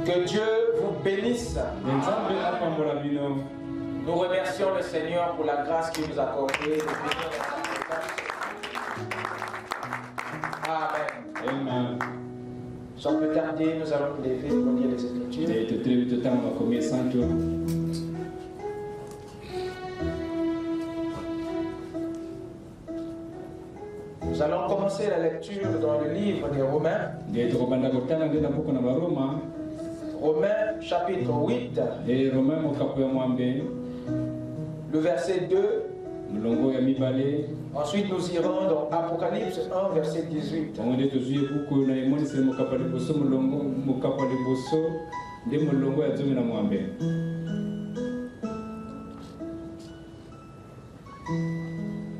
Que Dieu vous bénisse. Nous remercions le Seigneur pour la grâce qu'il nous a accordée. Amen. Amen. Sans plus tarder, nous allons nous lever pour lire les Écritures. Nous allons commencer la lecture dans le livre des Romains. Romains chapitre 8. Le verset 2. Ensuite nous irons dans Apocalypse 1 verset 18.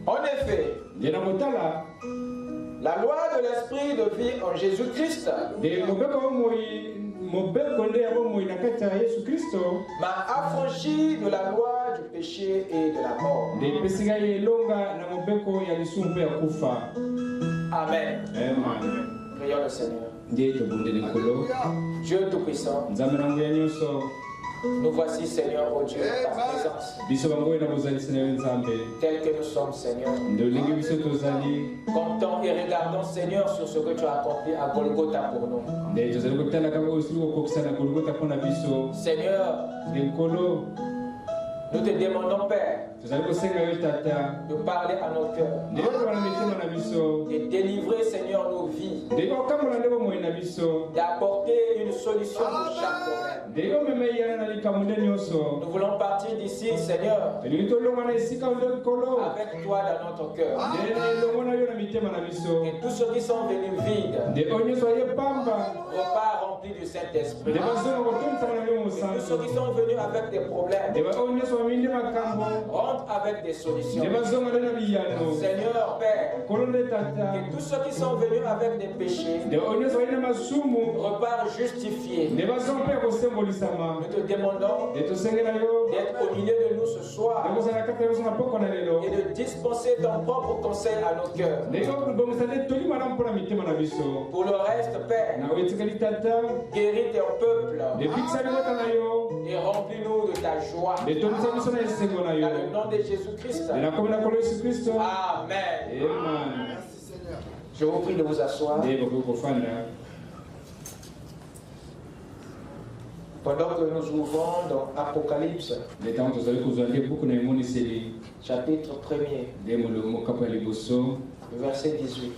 En effet, la loi de l'esprit de vie en Jésus-Christ m'a affranchi de la loi du péché et de la mort. Amen. Prions le Seigneur. Dieu Tout-Puissant, nous voici, Seigneur, oh Dieu, ta présence. Tel que nous sommes, Seigneur. Comptons et regardons, Seigneur, sur ce que tu as accompli à Golgotha pour nous. Seigneur, nous te demandons, Père, de parler à nos cœurs, de délivrer, Seigneur, nos vies, d'apporter une solution pour chaque problème. Nous voulons partir d'ici, Seigneur, avec toi dans notre cœur. Et tous ceux qui sont venus vides repartent remplis du Saint-Esprit. Et tous ceux qui sont venus avec des problèmes rentrent avec des solutions. Seigneur, Père, que tous ceux qui sont venus avec des péchés repartent justifiés. Nous te demandons d'être au milieu de nous ce soir et de dispenser ton propre conseil à nos cœurs. Pour le reste, Père, guéris ton peuple et remplis-nous de ta joie. Dans le nom de Jésus-Christ. Amen. Je vous prie de vous asseoir. Pendant que nous ouvrons dans Apocalypse, chapitre 1er, le verset 18.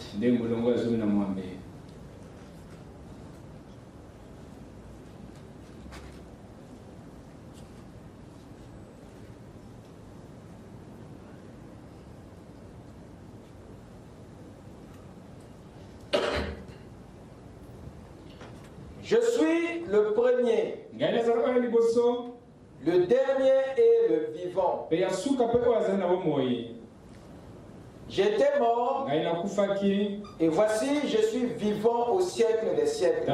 Je suis le premier, le dernier et le vivant. J'étais mort, et voici je suis vivant au siècle des siècles.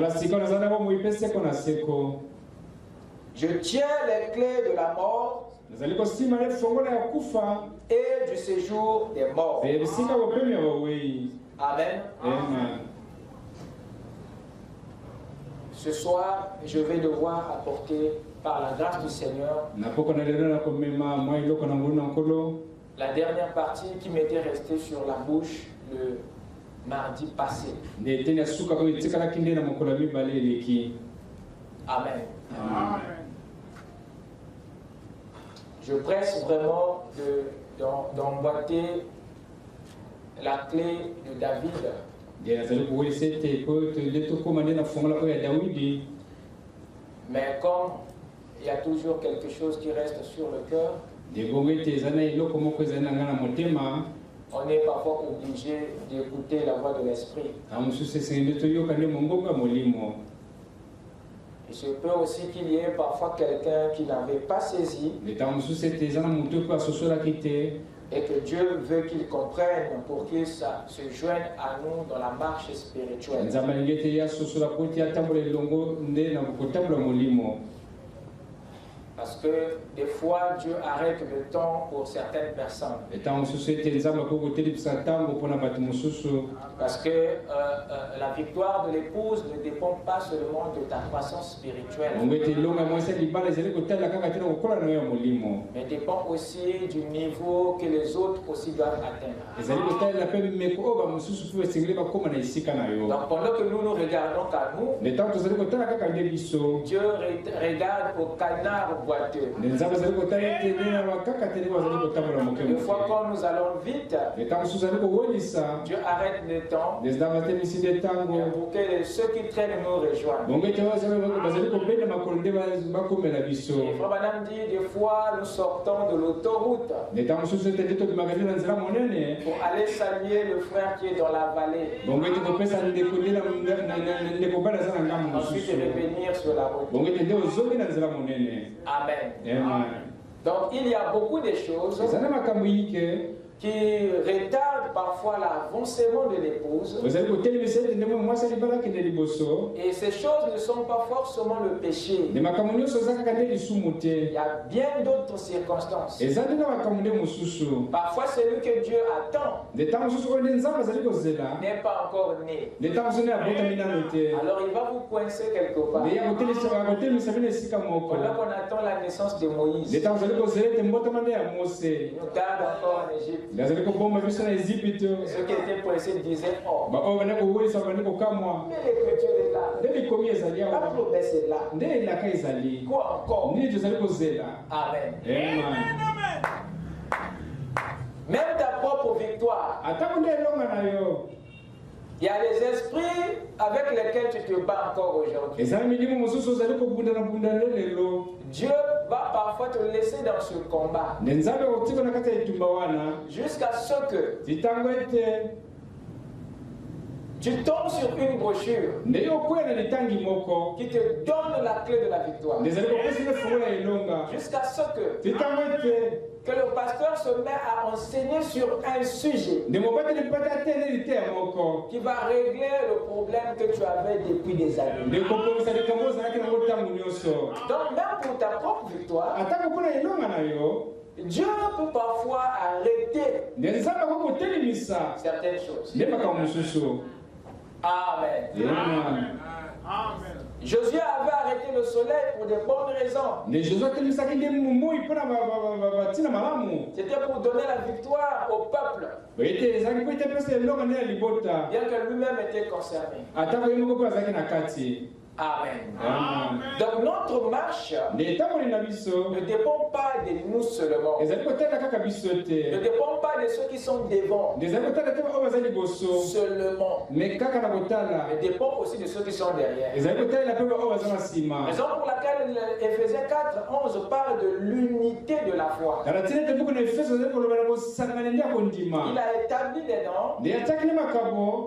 Je tiens les clés de la mort et du séjour des morts. Amen. Amen. Ce soir, je vais devoir apporter, par la grâce du Seigneur, la dernière partie qui m'était restée sur la bouche le mardi passé. Amen. Je presse vraiment d'emboîter la clé de David. Mais comme il y a toujours quelque chose qui reste sur le cœur, on est parfois obligé d'écouter la voix de l'Esprit. Il se peut aussi qu'il y ait parfois quelqu'un qui n'avait pas saisi et que Dieu veut qu'il comprenne pour qu'il se joigne à nous dans la marche spirituelle. Parce que des fois, Dieu arrête le temps pour certaines personnes. Parce que la victoire de l'épouse ne dépend pas seulement de ta croissance spirituelle, mais dépend aussi du niveau que les autres aussi doivent atteindre. Donc pendant que nous regardons qu'à nous, Dieu regarde au canard boiteux. Une fois quand nous allons vite, Dieu arrête le temps pour que ceux qui traînent nous rejoignent. Et Frère Branham dit, des fois nous sortons de l'autoroute pour aller saluer le frère qui est dans la vallée. Ensuite revenir sur la route. Amen. Donc il y a beaucoup de choses qui retardent parfois l'avancement de l'épouse. Et ces choses ne sont pas forcément le péché. Il y a bien d'autres circonstances. Parfois celui que Dieu attend n'est pas encore né. Alors il va vous coincer quelque part. Pendant qu'on attend la naissance de Moïse, il nous garde encore en Égypte. Ceux qui étaient coincés disaient, oh, mais l'écriture est là. La promesse est là. Quoi encore? Amen. Même ta propre victoire, il y a des esprits avec lesquels tu te bats encore aujourd'hui. Dieu va parfois te laisser dans ce combat jusqu'à ce que tu tombes sur une brochure qui te donne la clé de la victoire. Jusqu'à ce que le pasteur se met à enseigner sur un sujet qui va régler le problème que tu avais depuis des années. Donc même pour ta propre victoire, Dieu peut parfois arrêter certaines choses. Amen. Josué avait arrêté le soleil pour de bonnes raisons. C'était pour donner la victoire au peuple, bien que lui-même était concerné. Amen. Donc notre marche ne dépend pas de nous seulement. Ne dépend pas de ceux qui sont devant seulement. Mais dépend aussi de ceux qui sont derrière. Raison pour laquelle Éphésiens 4:11 parle de l'unité de la foi. Il a établi des dons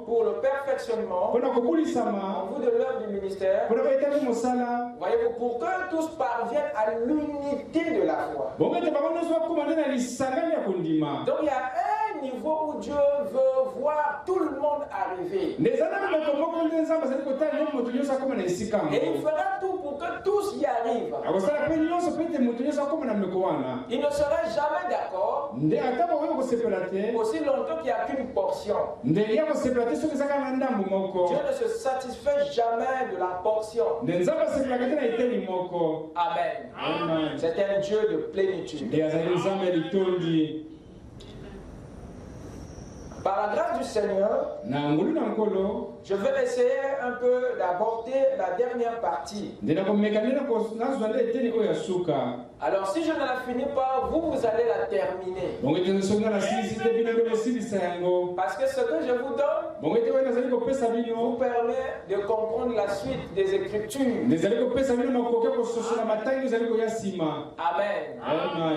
pour le perfectionnement en vue de l'œuvre du ministère. Voyez-vous, pour que tous parviennent à l'unité de la foi. Donc il y a un un niveau où Dieu veut voir tout le monde arriver. Et il fera tout pour que tous y arrivent. Il ne sera jamais d'accord aussi longtemps qu'il n'y a qu'une portion. Dieu ne se satisfait jamais de la portion. Amen. C'est un Dieu de plénitude. Par la grâce du Seigneur, je vais essayer un peu d'aborder la dernière partie. Alors si je ne la finis pas, vous allez la terminer. Parce que ce que je vous donne vous permet de comprendre la suite des Écritures. Amen.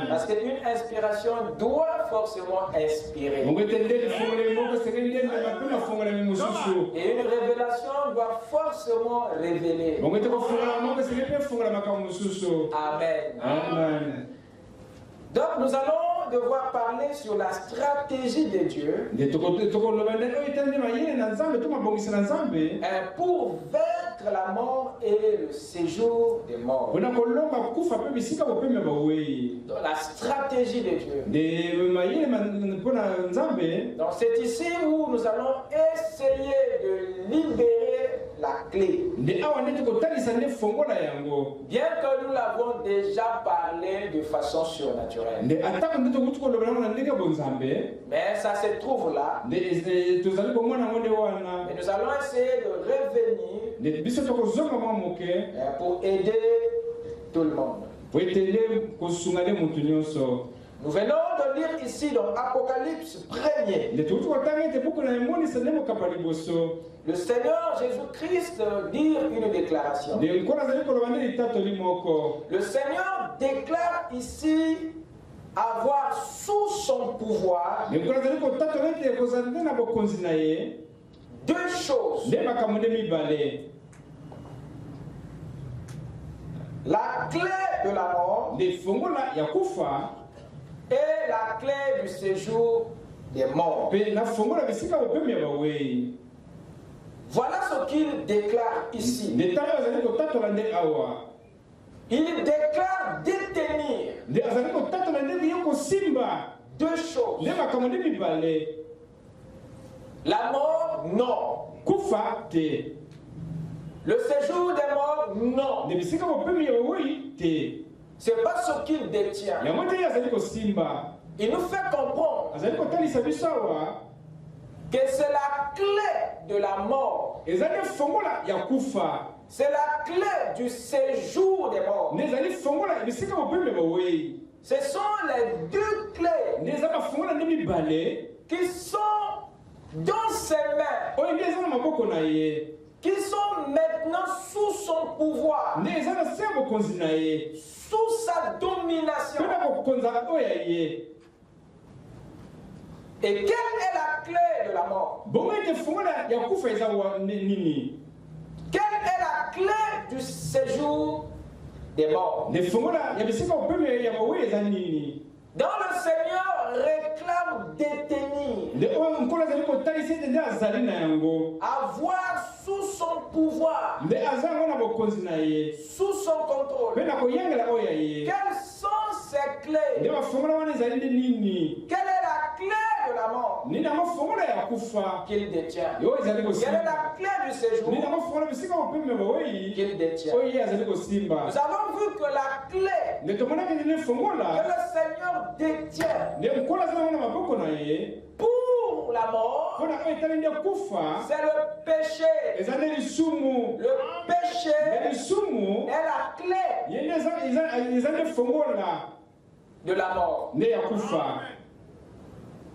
Parce qu'une inspiration doit forcément inspirer. Et une révélation doit forcément révéler. Amen. Donc nous allons devoir parler sur la stratégie de Dieu pour vaincre la mort et le séjour des morts. La stratégie de Dieu. Donc c'est ici où nous allons essayer de libérer la clé. Bien que nous l'avons déjà parlé de façon surnaturelle. Mais ça se trouve là. Et nous allons essayer de revenir pour aider tout le monde. Nous venons de lire ici dans Apocalypse 1er. Le Seigneur Jésus-Christ dit une déclaration. Le Seigneur déclare ici avoir sous son pouvoir deux choses. La clé de la mort et la clé du séjour des morts. Voilà ce qu'il déclare ici. Il déclare détenir deux choses. La mort, non. Le séjour des morts, non. C'est pas ce qu'il détient. Il nous fait comprendre que c'est la clé de la mort. C'est la clé du séjour des morts. Ce sont les deux clés qui sont dans ses mains, qui sont maintenant sous son pouvoir, sous sa domination. Et quelle est la clé de la mort? Quelle est la clé du séjour des morts? Dans le Seigneur réclame détenir, avoir sous son pouvoir, sous son contrôle. Quelles sont ces clés? Quelle est la clé de la mort qu'il détient? Quelle est la clé du séjour qu'il détient? Nous avons vu que la clé que le Seigneur détient pour la mort, c'est le péché. Le péché est la clé de la mort.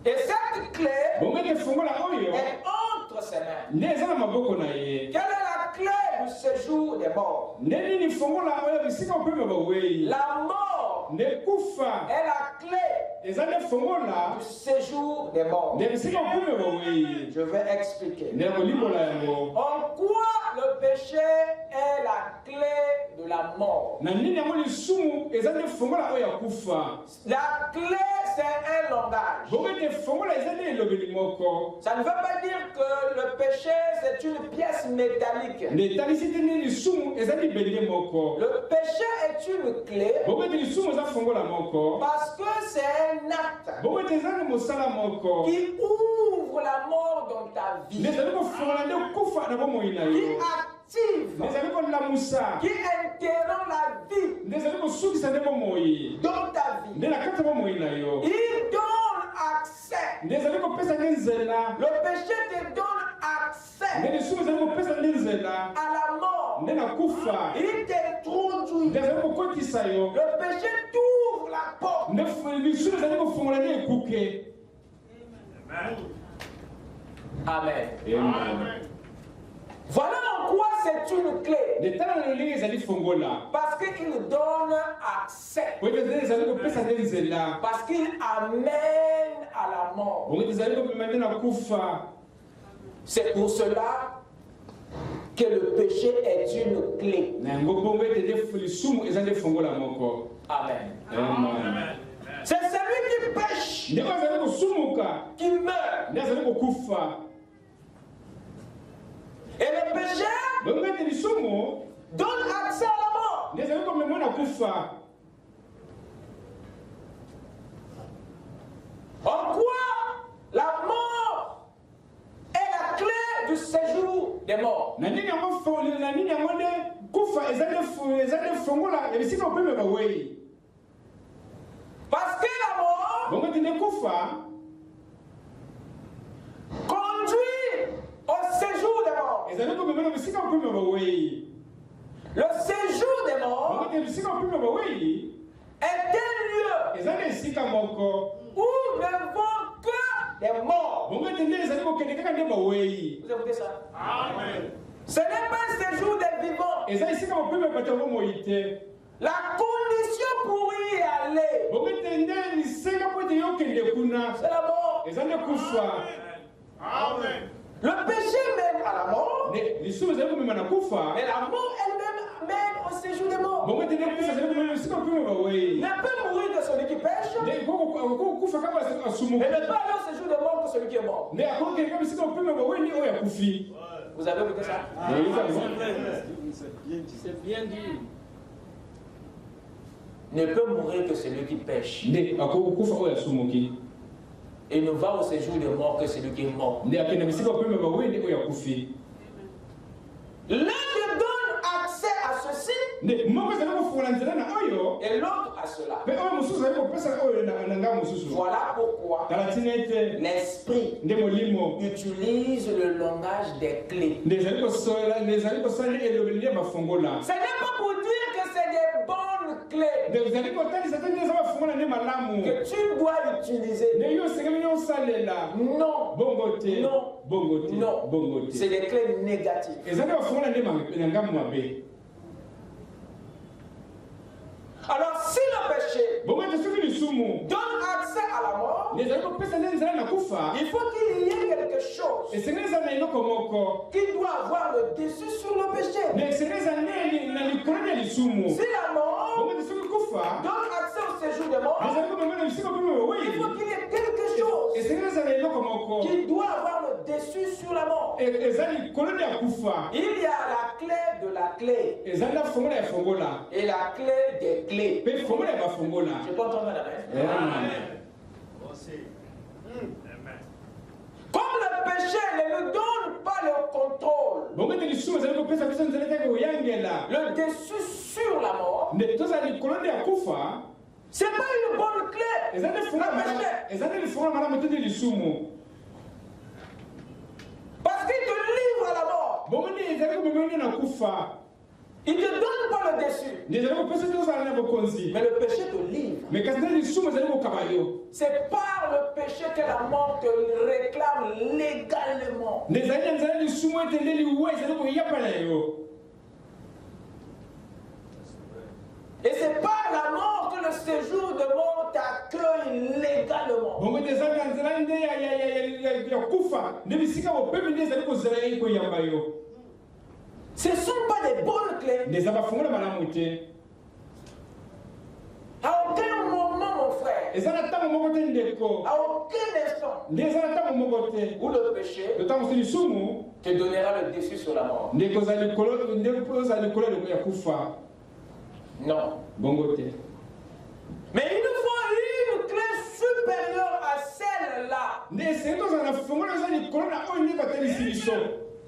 Et cette clé est entre ses mains. Quelle est la clé du séjour des morts? La mort est la clé du séjour des morts. Je vais expliquer. En quoi le péché est la clé de la mort? La clé, c'est un langage. Ça ne veut pas dire que le péché c'est une pièce métallique. Le péché est une clé parce que c'est un acte qui ouvre la mort dans ta vie, qui active, qui interrompt la vie dans ta vie. Il donne accès. Le péché te donne accès à la mort. Il t'introduit. Le péché t'ouvre la porte. Amen. Amen. Voilà en quoi c'est une clé. Parce qu'il donne accès. Parce qu'il amène à la mort. C'est pour cela que le péché est une clé. Amen. Amen. C'est celui qui pêche qui meurt. Et le péché donne accès à la mort. En quoi la mort est la clé du séjour des morts? Parce que la mort conduit au séjour des morts. Le séjour des morts est un lieu où ne vont que des morts. Vous écoutez ça? Amen. Ce n'est pas un séjour des vivants. La condition pour y aller, c'est la mort. Amen. Le péché mène à la mort, mais la mort elle-même mène au séjour des morts. Ne peut mourir que celui qui pêche, et ne peut aller au séjour des morts que celui qui est mort. Vous avez écouté ça? C'est bien dit. Ne peut mourir que celui qui pêche. Et ne va au séjour des morts que celui qui est mort. L'un te donne accès à ceci et l'autre à cela. Voilà pourquoi l'esprit utilise le langage des clés. Ce n'est pas pour dire que c'est des bonnes clés que tu dois utiliser. Non. Non. C'est des clés négatives. Alors si le péché donne accès à la mort, il faut qu'il y ait quelque chose qui doit avoir le dessus sur le péché. Si la mort donne accès au séjour des morts, il faut qu'il y ait quelque chose qui doit avoir le dessus sur la mort. Il y a la clé de la clé et la clé des clés. Je peux entendre la main. Comme le péché ne nous donne pas le contrôle, le dessus sur la mort, c'est pas une bonne clé. Parce qu'il te livre à la mort. Il ne te donne pas le dessus. Mais le péché te livre. C'est par le péché que la mort te réclame légalement. Et c'est par la mort que le séjour de mort t'accueille légalement. Ce ne sont pas des bonnes clés. À aucun moment, mon frère, À aucun instant où le péché te donnera le dessus sur la mort. Non. Mais il nous faut une clé supérieure à celle-là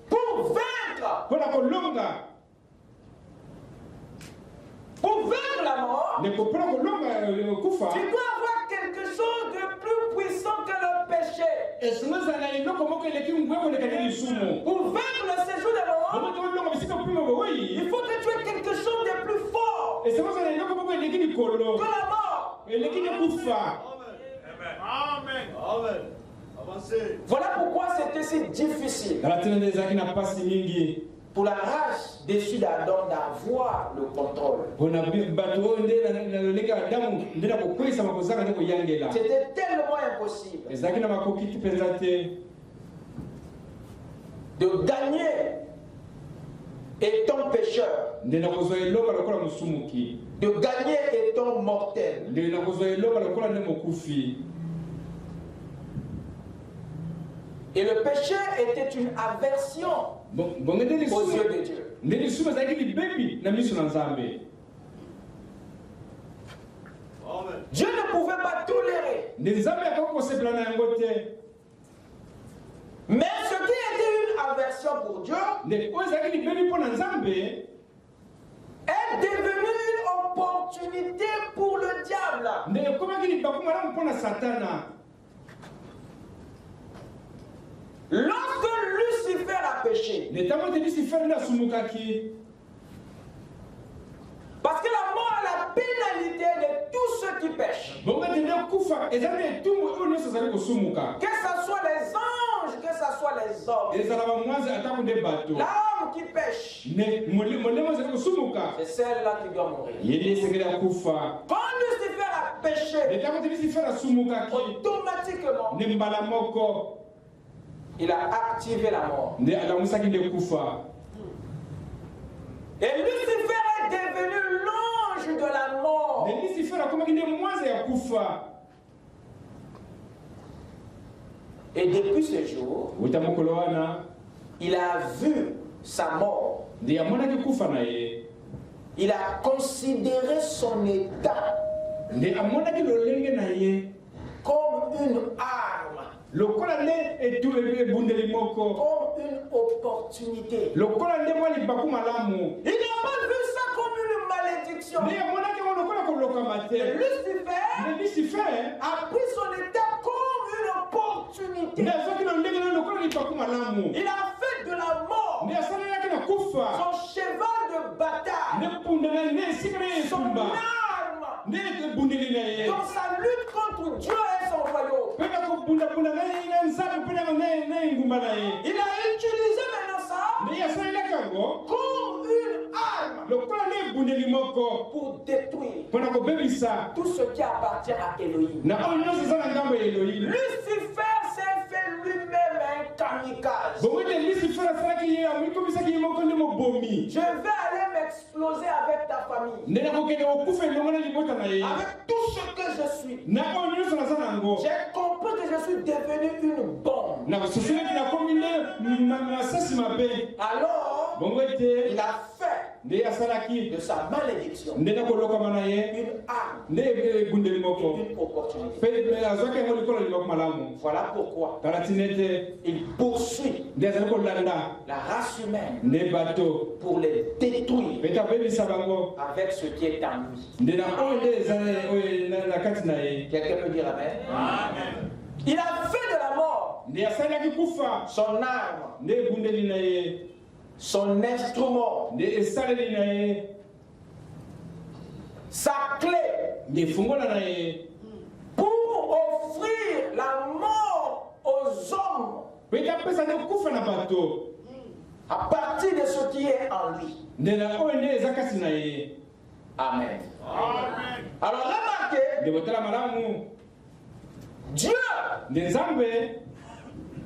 pour vaincre. Pour vaincre la mort, tu dois avoir quelque chose de plus puissant que le péché. Pour vaincre le séjour de mort, il faut que tu aies quelque chose de plus fort que la mort. Amen. Voilà pourquoi c'était si difficile pour la race déçue d'Adam d'avoir le contrôle. C'était tellement impossible de gagner étant pécheur, de gagner étant mortel. Et le péché était une aversion aux yeux de Dieu. Dieu ne pouvait pas tolérer. Mais ce qui était une aversion pour Dieu est devenu une opportunité pour le diable. Lorsque Lucifer a péché, parce que la mort est la pénalité de tous ceux qui pêchent. Que ce soit les anges, que ce soit les hommes. L'âme qui pêche, c'est celle-là qui doit mourir. Quand Lucifer a péché, automatiquement, il a activé la mort. Et Lucifer est devenu l'ange de la mort. Et depuis ce jour, il a vu sa mort. Il a considéré son état comme une arme. Comme une opportunité. Il n'a pas vu ça comme une malédiction. Lucifer a pris son état comme une opportunité. Il a fait de la mort son cheval de bataille, son arme dans sa lutte contre Dieu et son royaume. Il a utilisé maintenant ça comme une arme pour détruire tout ce qui appartient à Elohim. Lucifer s'est fait lui-même un kamikaze. Je vais aller m'exploser avec ta famille, avec tout ce que je suis. J'ai compris que je suis devenu une bombe. Alors, il a fait de sa malédiction une arme, une opportunité. Voilà pourquoi il poursuit la race humaine pour les détruire avec ce qui est en lui. Quelqu'un peut dire amen? Amen. Il a fait de la mort son arme, son instrument, sa clé pour offrir la mort aux hommes à partir de ce qui est en lui. Amen. Alors remarquez, Dieu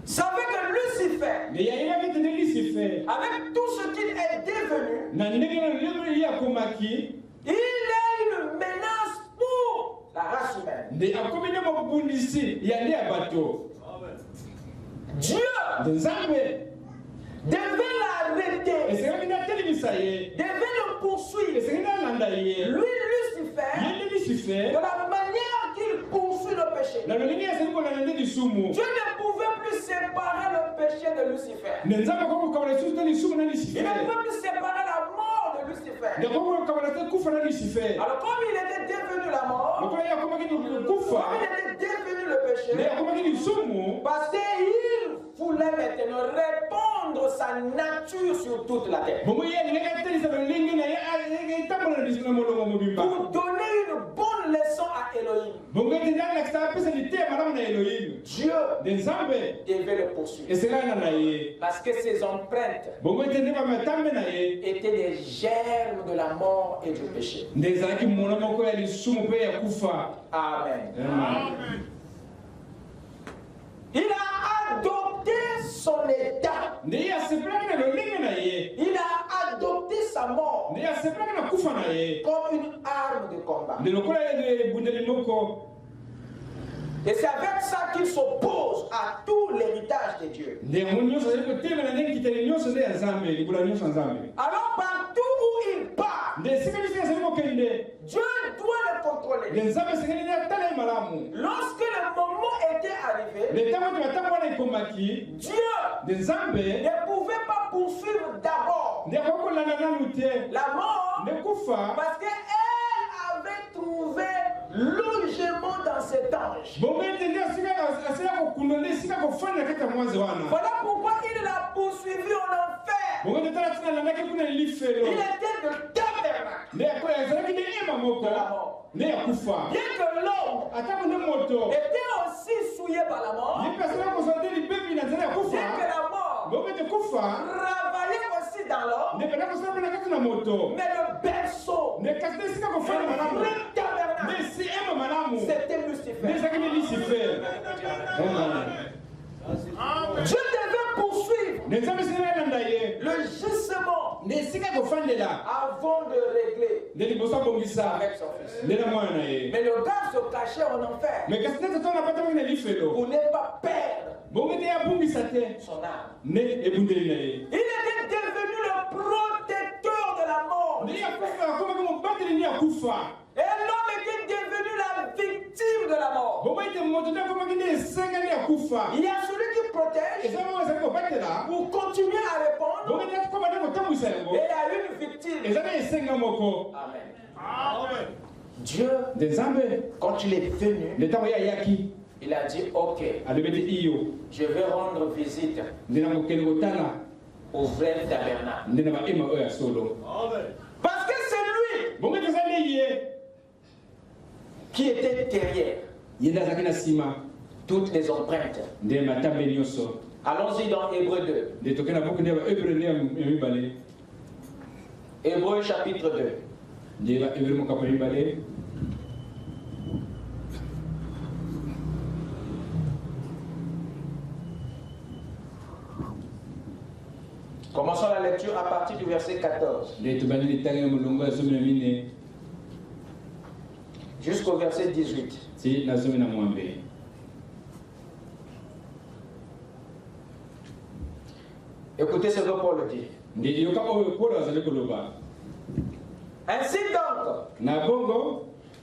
savait que Lucifer, avec tout ce qu'il est devenu, il est une menace pour la race humaine. Dieu devait l'arrêter, devait le poursuivre. Lui, Lucifer, de la manière qu'il poursuit le péché, Dieu ne pouvait plus séparer le péché de Lucifer. Il ne pouvait plus séparer la mort de Lucifer. Alors comme il était devenu la mort, comme il était devenu le péché, parce qu'il voulait maintenant répandre sa nature sur toute la terre, pour donner une bonne leçon à Elohim, Dieu devait le poursuivre. Parce que ses empreintes étaient des germes de la mort et du péché. Amen. Il a adopté son état. Il a adopté sa mort comme une arme de combat. Et c'est avec ça qu'il s'oppose à tout l'héritage de Dieu. Alors partout où il part, Dieu doit le contrôler. Lorsque le moment était arrivé, Dieu ne pouvait pas poursuivre d'abord la mort parce qu'elle avait trouvé logement dans cet ange. Voilà pourquoi il l'a poursuivi en enfer. Il était le tabernacle de la mort. Bien que l'homme était aussi souillé par la mort, bien que la mort travaillait aussi dans l'homme, mais le berceau, le vrai tabernacle, c'était Lucifer. Dieu devait poursuivre le gisement avant de régler avec son fils. Mais le gars se cachait en enfer pour ne pas perdre son âme. Il était devenu le protecteur de la mort. Et l'homme était devenu la victime de la mort. Il y a celui qui protège pour continuer à répondre. Et il y a une victime. Amen. Dieu, quand il est venu, il a dit ok, je vais rendre visite au vrai tabernacle. Parce que c'est lui qui était derrière toutes les empreintes. Allons-y dans Hébreu 2. Hébreu chapitre 2. Commençons la lecture à partir du verset 14. Jusqu'au verset 18. Écoutez ce que Paul dit. Ainsi donc,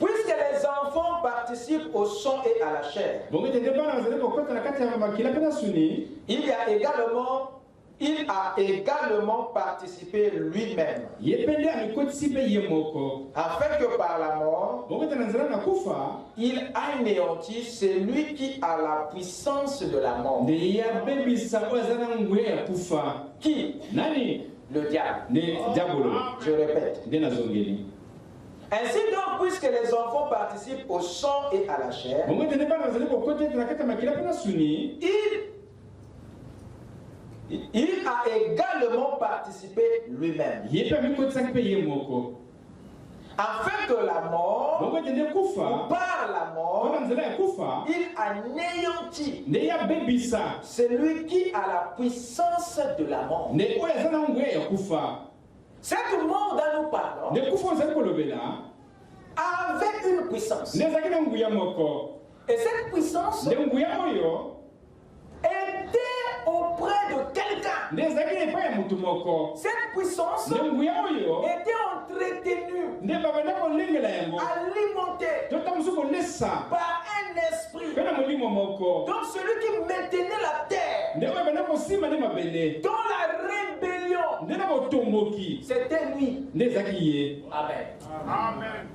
puisque les enfants participent au sang et à la chair, il a également participé lui-même, afin que par la mort, il anéantisse celui qui a la puissance de la mort. Qui? Le diable. Je répète. Ainsi donc, puisque les enfants participent au sang et à la chair, il a également participé lui-même, afin que la mort, par la mort, il anéantit celui qui a la puissance de la mort. Cette mort dont nous parlons avait une puissance. Et cette puissance était auprès de quelqu'un. Cette puissance était entretenue, alimentée par un esprit. Donc celui qui maintenait la terre dans la rébellion, c'était lui. Amen. Amen.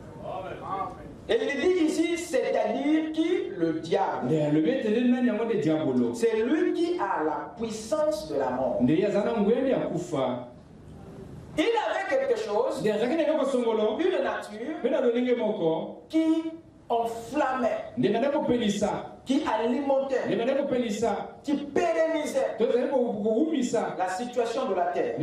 Et il dit ici, c'est-à-dire qui? Le diable. C'est lui qui a la puissance de la mort. Il avait quelque chose, une nature qui enflammait, qui alimentait, qui pérennisait la situation de la terre.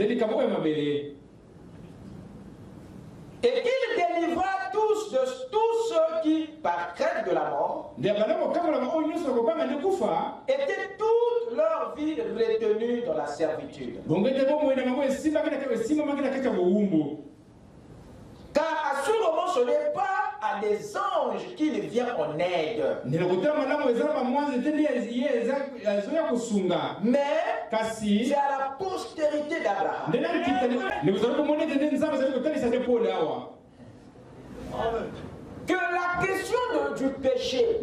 Et qu'il délivra tous ceux qui, par crainte de la mort, étaient toute leur vie retenus dans la servitude. Car à ce moment, ce n'est pas à des anges qu'il vient en aide, mais c'est à la postérité d'Abraham. Que la question du péché,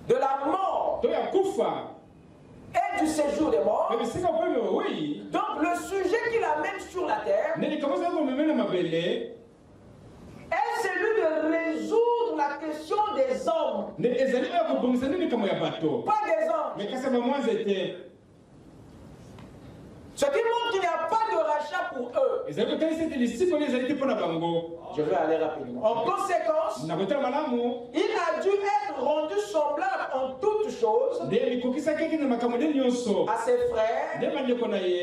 de la mort et du séjour des morts, donc le sujet qu'il amène sur la terre est celui de résoudre la question des hommes, pas des anges. Ce qui montre qu'il n'y a pas de rachat pour eux. Je vais aller rapidement. En conséquence, il a dû être rendu semblable en toutes choses à ses frères,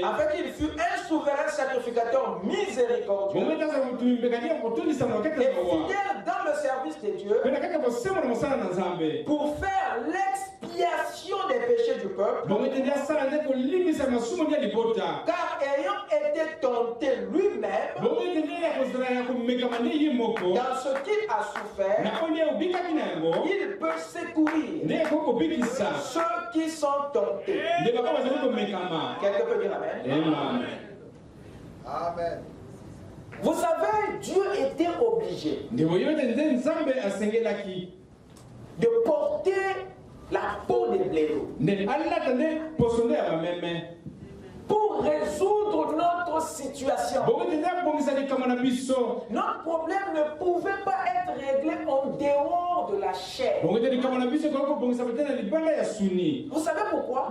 afin qu'il fût un souverain sacrificateur miséricordieux et fidèle dans le service de Dieu pour faire l'expiation des péchés du peuple. Car ayant été tenté lui-même dans ce qu'il a souffert, il peut secourir ceux qui sont tentés. Quelqu'un peut dire Amen? Amen. Vous savez, Dieu était obligé de porter la peau des blaireaux pour résoudre notre situation. Notre problème ne pouvait pas être réglé en dehors de la chair. Vous savez pourquoi?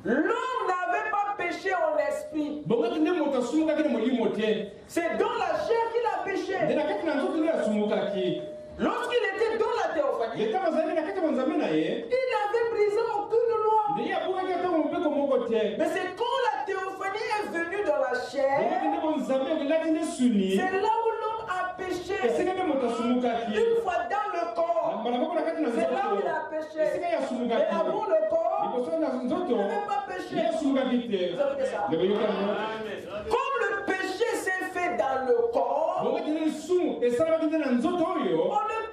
L'homme n'avait pas péché en esprit. C'est dans la chair qu'il a péché. Lorsqu'il était dans la théophanie, il n'avait brisé aucune loi. Mais c'est quand la théophanie est venue dans la chair, c'est là où l'homme a péché. Une fois dans le corps, c'est là où il a péché. Mais avant le corps, il n'avait pas péché. Vous savez ça? Comme le péché s'est fait dans le corps, on ne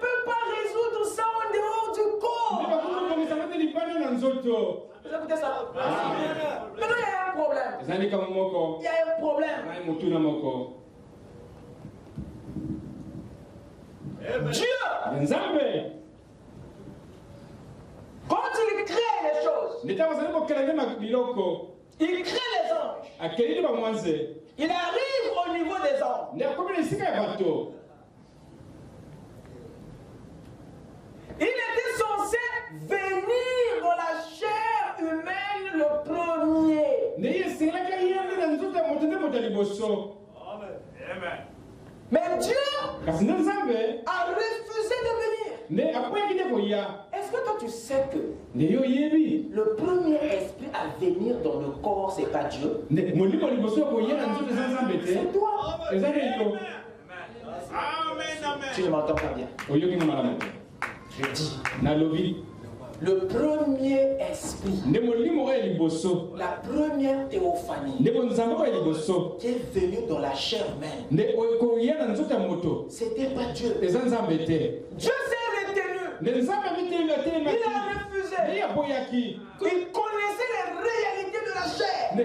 peut pas résoudre ça en dehors du corps. Vous écoutez ça? Maintenant, il y a un problème. Il y a un problème. Dieu, quand il crée les choses, il crée les anges. Il arrive au niveau des anges. Il était censé venir dans la chair humaine le premier. Mais Dieu a refusé de venir. Est-ce que toi tu sais que le premier esprit à venir dans le corps, c'est pas Dieu? C'est toi. Tu ne m'entends pas bien. Je dis. Le premier esprit, la première théophanie qui est venue dans la chair même, c'était pas Dieu. Dieu s'est retenu. Il a refusé. Il connaissait les réalités de la chair. Il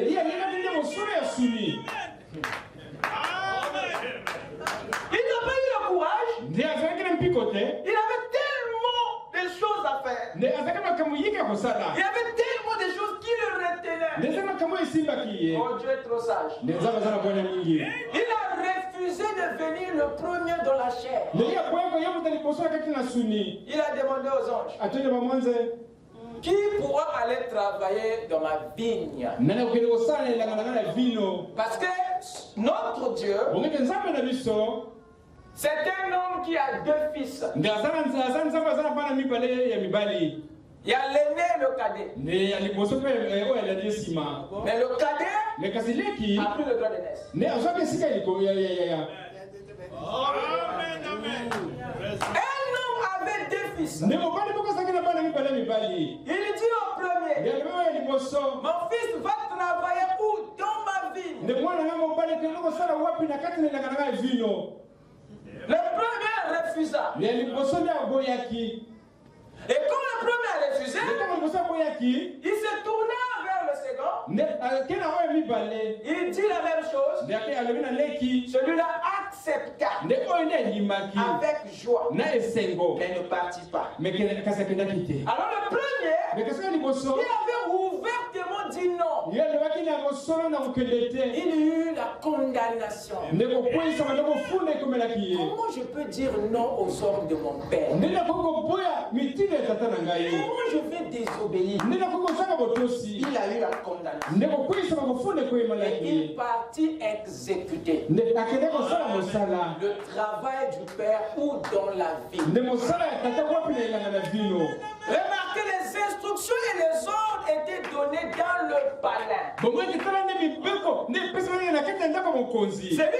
n'a pas eu le courage. Il avait tellement de choses à faire. Il avait tellement de choses qui le retenaient. Oh, Dieu est trop sage. Il a refusé de venir le premier dans la chair. Il a demandé aux anges, qui pourra aller travailler dans ma vigne? Parce que notre Dieu, c'est un homme qui a deux fils. Il y a l'aîné et le cadet. Mais le cadet a pris le droit de naissance. Un homme avait deux fils. Il dit au premier, mon fils va travailler où? Dans ma vigne. Le premier refusa. Et quand le premier a refusé, il se tourna vers le second. Il dit la même chose. Celui-là accepta avec joie, mais ne partit pas. Alors le premier, qui avait ouvertement dit non, il eut la condamnation. Comment je peux dire non aux ordres de mon père? Comment je vais désobéir? Il a eu la condamnation. Et il partit exécuter le travail du Père ou dans la vie. Remarquez, les instructions et les ordres étaient donnés dans le palais. Celui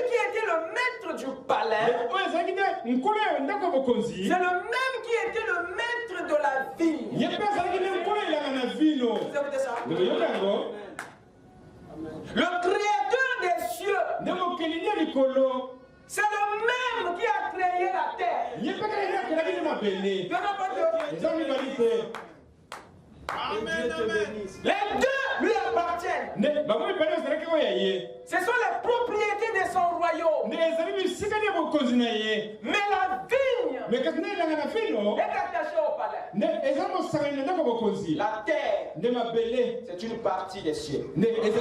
qui était le maître du palais, c'est le même qui était le maître de la vigne. Vous écoutez ça? Le créateur des cieux, c'est le même qui a créé la terre. Il n'y a pas de... Les deux lui appartiennent. Ce sont les propriétés de son royaume. Mais la vigne est attachée au palais. La terre, c'est une partie des cieux. Mais les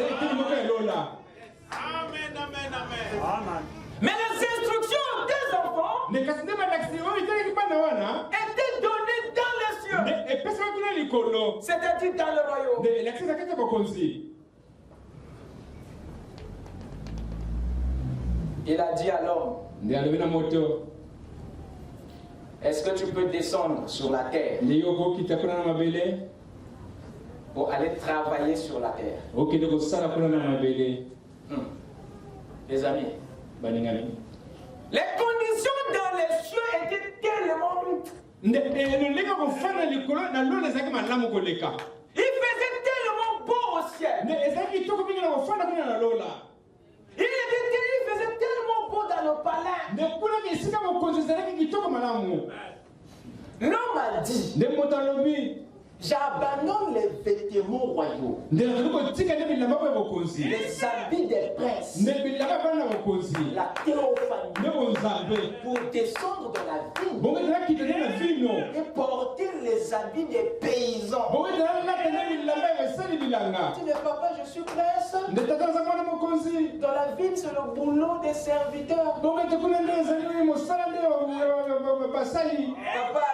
instructions des enfants étaient données dans les cieux. C'est-à-dire dans le royaume. Il a dit à l'homme, est-ce que tu peux descendre sur la terre pour aller travailler sur la terre? Les amis, les conditions dans les cieux étaient tellement... Il faisait tellement beau au ciel. Il faisait tellement beau dans le palais. L'homme a dit, j'abandonne les vêtements royaux, les habits des princes, la théophanie, pour descendre dans la vigne et porter les habits des paysans. Tu dis, papa, je suis prince. Dans la vigne, c'est le boulot des serviteurs. Papa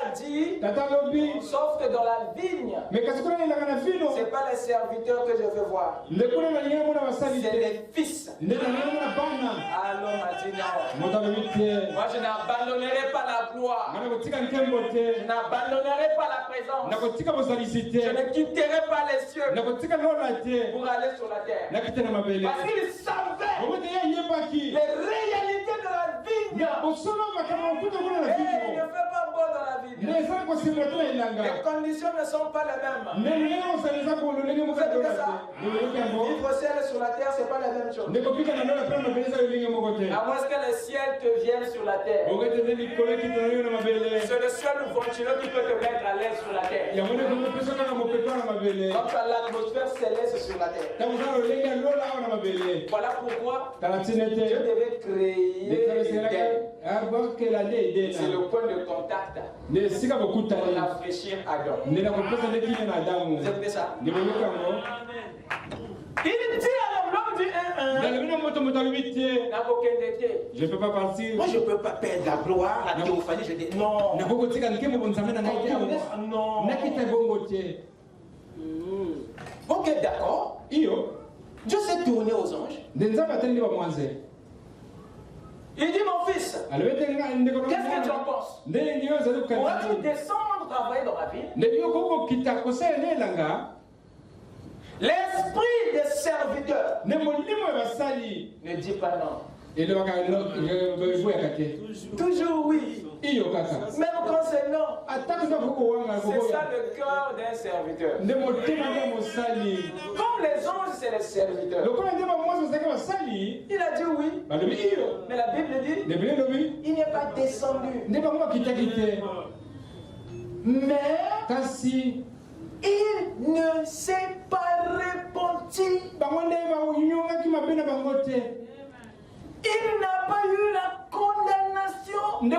a dit, sauf que dans la vigne, c'est pas les serviteurs que je veux voir, c'est les fils. Alors m'a dit non. Moi je n'abandonnerai pas la gloire. Je n'abandonnerai pas la présence. Je ne quitterai pas les cieux pour aller sur la terre. Parce qu'il savait les réalités de la vigne. Et il ne fait pas beau dans la vigne. Les conditions ne sont pas les mêmes. Vous savez ça? Vivre au ciel et sur la terre, c'est pas la même chose. À moins que le ciel te vienne sur la terre. C'est le seul ventilo qui peut te mettre à l'aise sur la terre. Comme ça, l'atmosphère céleste sur la terre. Voilà pourquoi Dieu devait créer l'Éden. C'est le point de contact pour rafraîchir Adam. Vous avez ça? Il dit à l'homme, je ne peux pas partir. Moi, je ne peux pas perdre la gloire, la théophanie. Je dis non. Non. Ok, d'accord. Dieu s'est tourné aux anges. Il dit, mon fils, qu'est-ce que tu en penses? Pourras-tu descendre travailler dans ma ville? L'esprit des serviteurs ne dit pas non. Toujours oui. Même quand c'est non. C'est ça le cœur d'un serviteur. Comme les anges, c'est les serviteurs. Il a dit oui. Mais la Bible dit il n'est pas descendu. Mais il ne s'est pas repenti. Il n'a pas eu la condamnation. Il y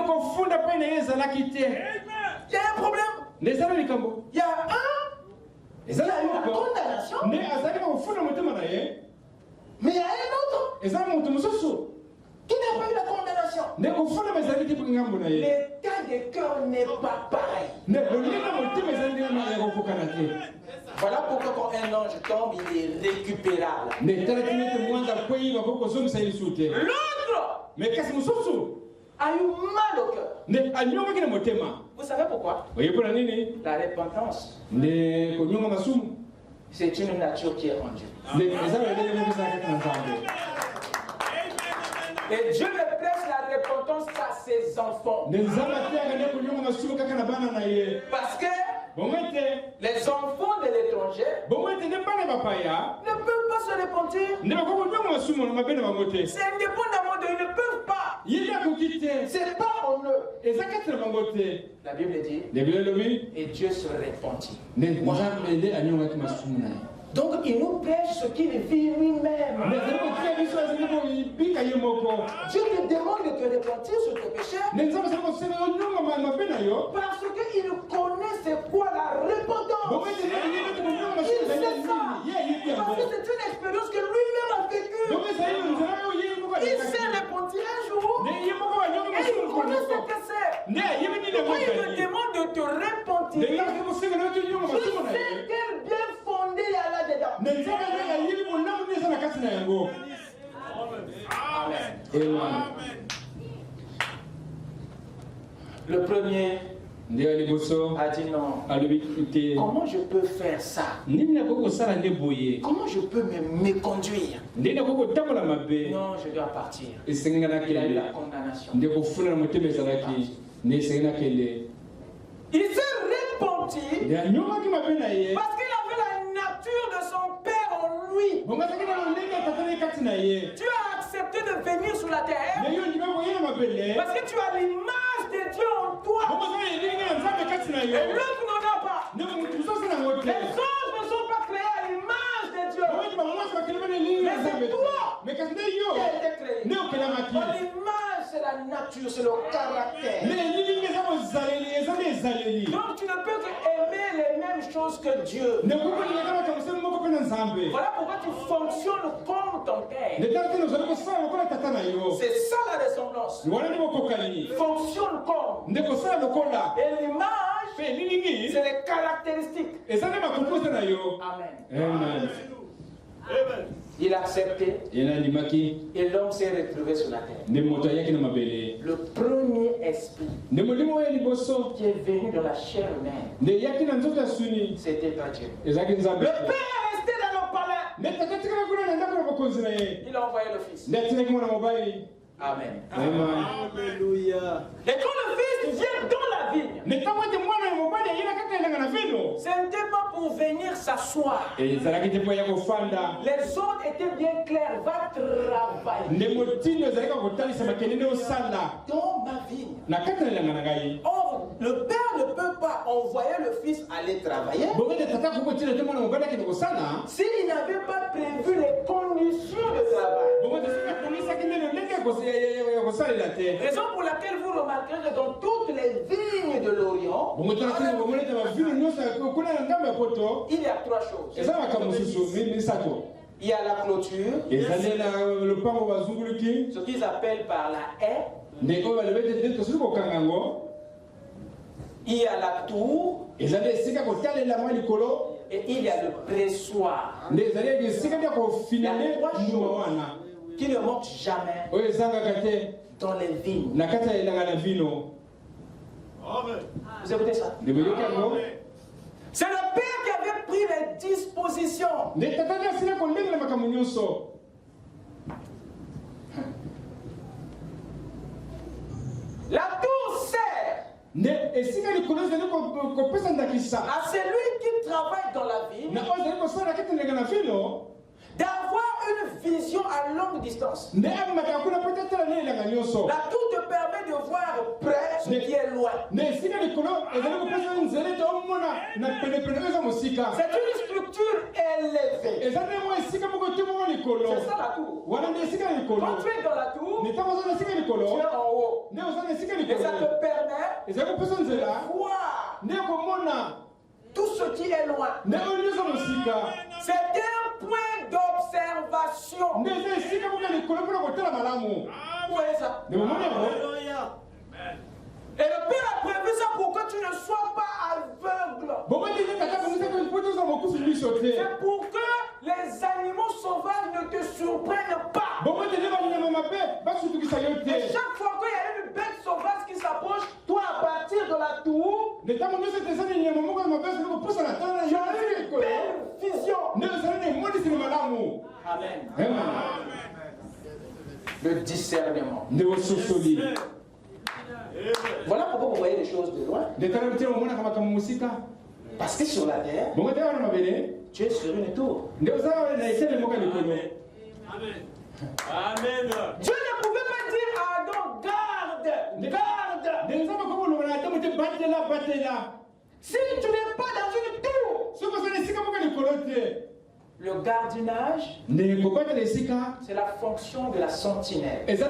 a un problème. Il y a eu la condamnation. Mais il y a un autre qui n'a pas eu la condamnation. L'état de cœur n'est pas pareil. Voilà pourquoi quand un ange tombe, il est récupérable. L'autre a eu mal au cœur. Vous savez pourquoi? La repentance, c'est une nature qui est en Dieu. Et Dieu ne prêche la repentance à ses enfants. Parce que les enfants de l'étranger ne peuvent pas se repentir. C'est indépendamment d'eux, ils ne peuvent pas. C'est pas en eux. La Bible dit, et Dieu se repentit. Donc il nous prêche ce qu'il vit lui-même. Dieu te demande de te repentir sur tes péchés. Parce qu'il connaît c'est quoi la repentance. Il sait ça. Parce que c'est une expérience que lui-même a vécue. Il s'est repenti un jour. Et il connaît ce que c'est. Quand il te demande de te repentir, tu sais quel bien fondé il y a là-dedans. Amen. Le premier a dit non. Comment je peux faire ça? Comment je peux me conduire? Non, je dois partir. Il a eu la condamnation. Il s'est repenti parce qu'il avait la nature de son père en lui. Tu as accepté de venir sur la terre parce que tu as l'image de Dieu en toi. Et l'autre n'en a pas. Les anges ne sont pas créés à l'image de Dieu. Mais c'est toi qui as été créé. L'image, c'est la nature, c'est le caractère. Donc tu ne peux qu'aimer les mêmes choses que Dieu. Voilà pourquoi tu fonctionnes comme ton père. C'est ça la ressemblance. Fonctionne comme. Et l'image, c'est les caractéristiques. Amen. Il a accepté et l'homme s'est retrouvé sur la terre. Le premier esprit qui est venu dans la chair humaine, c'était pas Dieu. Le père est resté dans le palais. Il a envoyé le fils. Amen. Alléluia. Et quand le fils vient dans la vigne, ce n'était pas pour venir s'asseoir. Les ordres étaient bien clairs. Va travailler dans ma vigne. Or, le père ne peut pas envoyer le fils aller travailler s'il n'avait pas prévu les conditions de travail. Raison pour laquelle vous remarquerez que dans toutes les vignes de l'Orient, il y a trois choses. Il y a la clôture, ce qu'ils appellent par la haie. Il y a la tour et il y a le pressoir. Il y a trois choses qui ne manquent jamais dans les vignes. Vous écoutez ça? C'est le père qui avait pris les dispositions. La tour sert à celui qui travaille dans la ville d'avoir une vision à longue distance. La tour te permet de voir près ce qui est loin. C'est une structure élevée. C'est ça la tour. Quand tu es dans la tour, tu es en haut. Et ça te permet de voir tout ce qui est loin. C'est un point d'observation. Vous voyez ça? Et le Père a prévu ça pour que tu ne sois pas aveugle. C'est pour que les animaux sauvages ne te surprennent pas. Et chaque fois qu'il y a une bête sauvage qui s'approche, toi à partir de la tour, tu as une belle vision. Amen. Le discernement. Voilà pourquoi vous voyez les choses de loin. Parce que sur la terre, tu es sur une tour. Amen. Amen. Dieu ne pouvait pas dire à Adam, garde. Si tu n'es pas dans une tour, le gardiennage, c'est la fonction de la sentinelle. Et le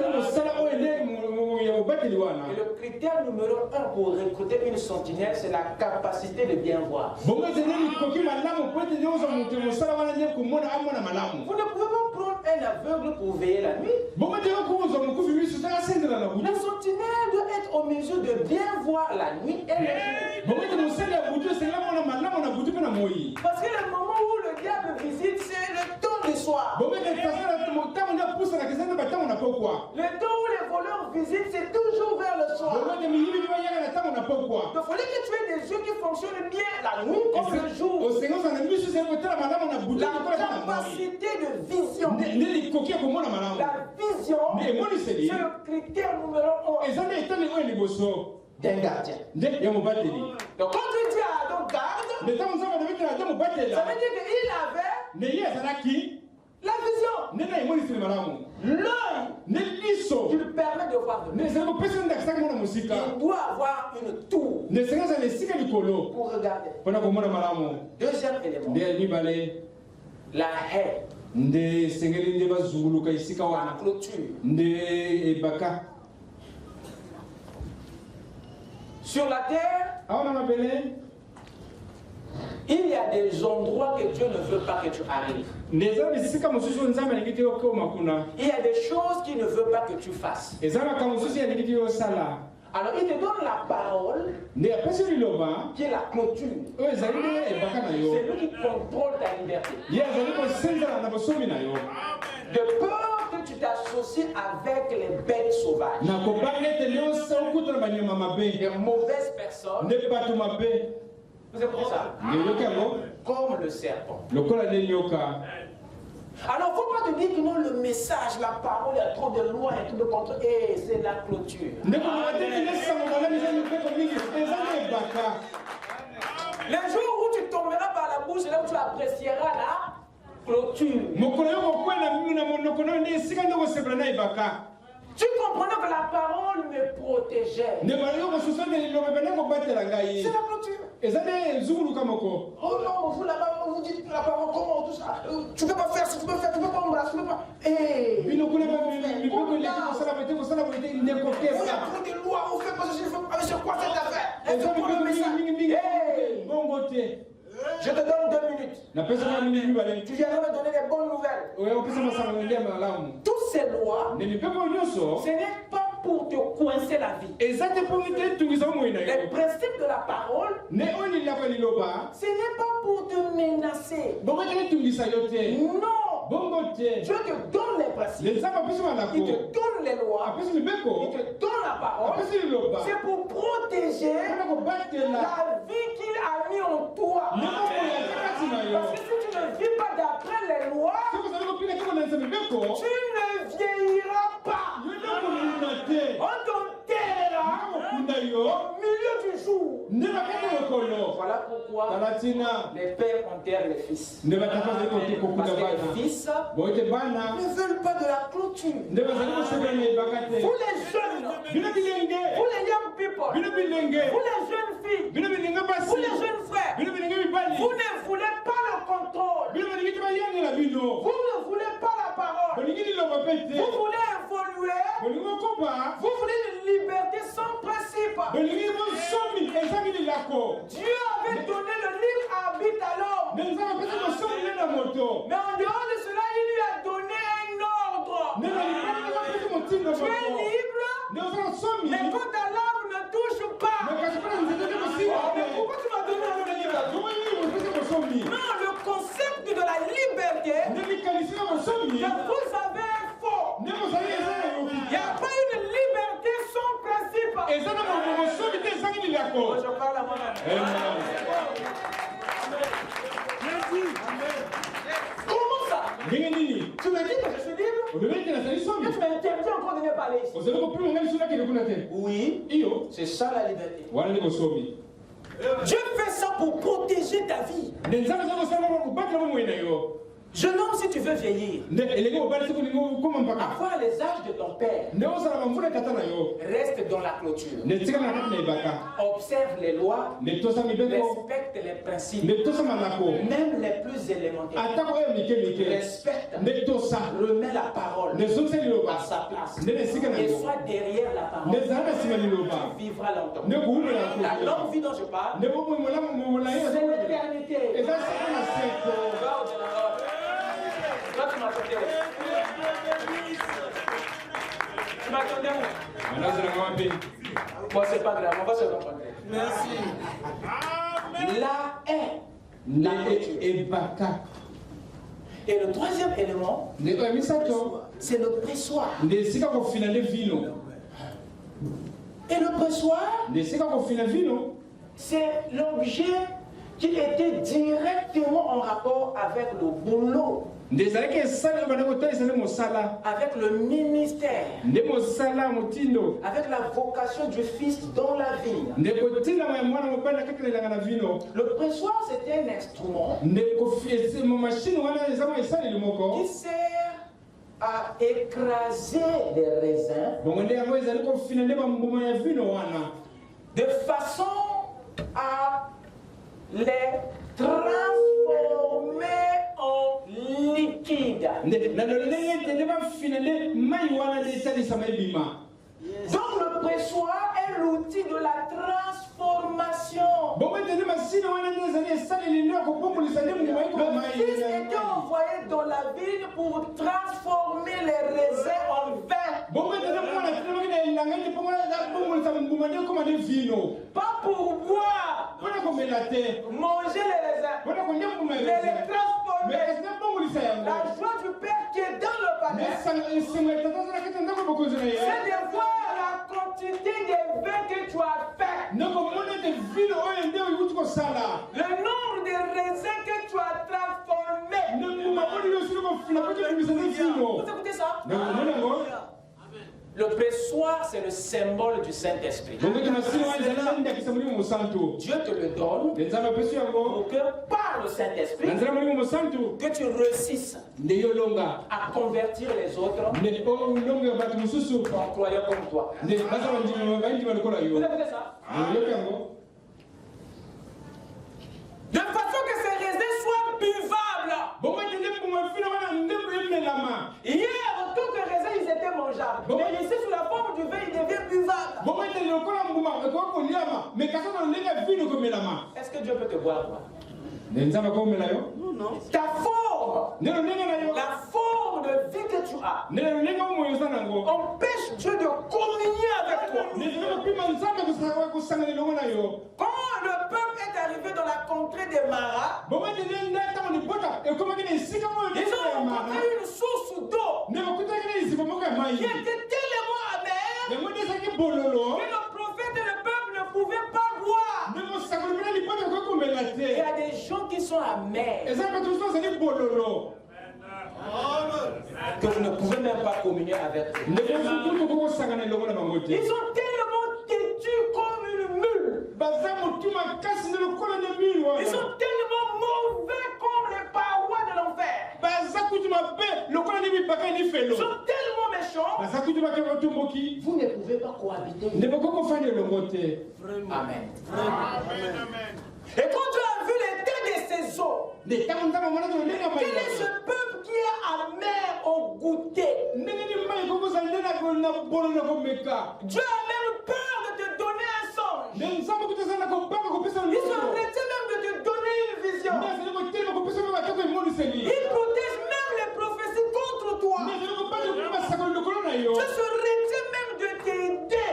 critère numéro 1 pour recruter une sentinelle, c'est la capacité de bien voir. Vous ne pouvez pas prendre un aveugle pour veiller la nuit. La sentinelle doit être en mesure de bien voir la nuit et le jour. Parce que le moment où le diable visite, c'est le temps du soir. Le temps où les voleurs visitent, c'est toujours vers le soir. Il fallait que tu aies des yeux qui fonctionnent bien la nuit comme le jour. La capacité de vision. La vision, c'est le critère numéro 1 d'un gardien. Donc quand tu dis à Adam garde, ça veut dire qu'il avait la vision. L'œil qui lui permet de voir de loin. Il doit avoir une tour pour regarder. Deuxième élément, la haie, la clôture. Sur la terre, il y a des endroits que Dieu ne veut pas que tu arrives. Il y a des choses qu'il ne veut pas que tu fasses. Alors il te donne la parole, qui est la clôture. C'est lui qui contrôle ta liberté. De peur que tu t'associes avec les bêtes sauvages, les mauvaises personnes. Vous avez compris ça? Comme le serpent. Alors, il ne faut pas te dire que non, le message, la parole, il y a trop de lois et tout de contrôle. Et c'est la clôture. Les jours où tu tomberas par la bouche, c'est là où tu apprécieras la clôture. Tu comprenais que la parole me protégeait. C'est la clôture. Oh non, vous là-bas, vous dites la parole, comment tout ça? Tu ne peux pas faire ce que tu peux faire, tu ne peux pas embrasser, tu ne peux pas. Il y a trop de lois, on fait pas ceci, c'est quoi cette affaire? Est-ce que pour le message? Je te donne 2 minutes. Tu viendras me donner des bonnes nouvelles. Toutes ces lois, ce n'est pas pour te coincer la vie. Les principes de la parole, ce n'est pas pour te menacer. Non. Dieu te donne les principes. Il te donne les lois. Il te donne la parole. C'est pour protéger la vie qu'il a mis en toi. Parce que si tu ne vis pas d'après les lois, tu ne vieilliras pas. On t'enterrera au milieu du jour. Voilà pourquoi les pères enterrent les fils. Parce que les fils ne veulent pas de la clôture. Vous les jeunes, vous les young people, vous les jeunes filles, vous les jeunes frères, vous ne voulez pas le contrôle. Vous ne voulez pas la parole. Vous voulez évoluer. Vous voulez une liberté sans principe. Dieu avait donné le libre arbitre à l'homme. Mais en dehors de cela, il lui a donné un ordre. Tu es libre, mais quand ta langue ne touche pas. Mais pourquoi tu m'as donné un libre? Non, le concept de la liberté, vous avez un faux. Il n'y a pas une liberté sans principe. Je parle à moi-même. Comment ça? Tu me dis que je suis libre? Tu m'as interdit encore de me parler ici. Oui, c'est ça la liberté. Dieu fait ça pour protéger ta vie. Jeune homme, si tu veux vieillir, avoir les âges de ton père, reste dans la clôture. Observe les lois, respecte les principes, même les plus élémentaires. Respecte, remets la parole à sa place et sois derrière la parole. Tu vivras longtemps. La longue vie dont je parle, c'est l'éternité. Toi, tu m'attendais. Tu m'attendais où? Bon, c'est pas grave, on va se rencontrer. Merci. La haie. La clôture. Et le troisième élément, c'est le pressoir. Et le pressoir, c'est l'objet qui était directement en rapport avec le boulot, avec le ministère, avec la vocation du fils dans la vie. Le pressoir, c'était un instrument qui sert à écraser les raisins de façon à les transformer en liquide. Donc le pressoir est l'outil de la transformation. Le fils était envoyé dans la ville pour transformer les raisins en vin. Pas pour boire, manger les raisins, mais les transformer. La joie du Père qui est dans le palais, c'est de voir la quantité des vins que tu as fait. Le nombre de raisins que tu as transformés. Vous écoutez ça? Le pressoir, c'est le symbole du Saint-Esprit. Dieu te le donne pour que par le Saint-Esprit, que tu réussisses à convertir les autres en croyant comme toi. Vous écoutez ça? De façon que ces raisins soient buvables. Hier, tout que raisin, ils étaient mangeables. Mais ici, sous la forme du vin, ils deviennent buvables. Est-ce que Dieu peut te boire, toi? Non. Ta forme, la forme de vie que tu as, empêche Dieu de communier avec toi. Quand le peuple est arrivé dans la contrée des Maras, ils ont rencontré une source d'eau qui était tellement amère que le prophète et le peuple ne pouvaient pas boire. Il y a des gens qui sont amers, que vous ne pouvez même pas communier avec eux. Ils sont tellement têtus comme une mule. Ils sont tellement mauvais comme les parois de l'enfer. Ils sont tellement méchants. Vous ne pouvez pas cohabiter. Amen. Et quand tu as vu l'état de ces eaux, quel est ce peuple qui est amer au goûter? Dieu a même peur de te donner un songe. Il se retient même de te donner une vision. Il protège même les prophéties contre toi. Dieu se retient même de t'aider.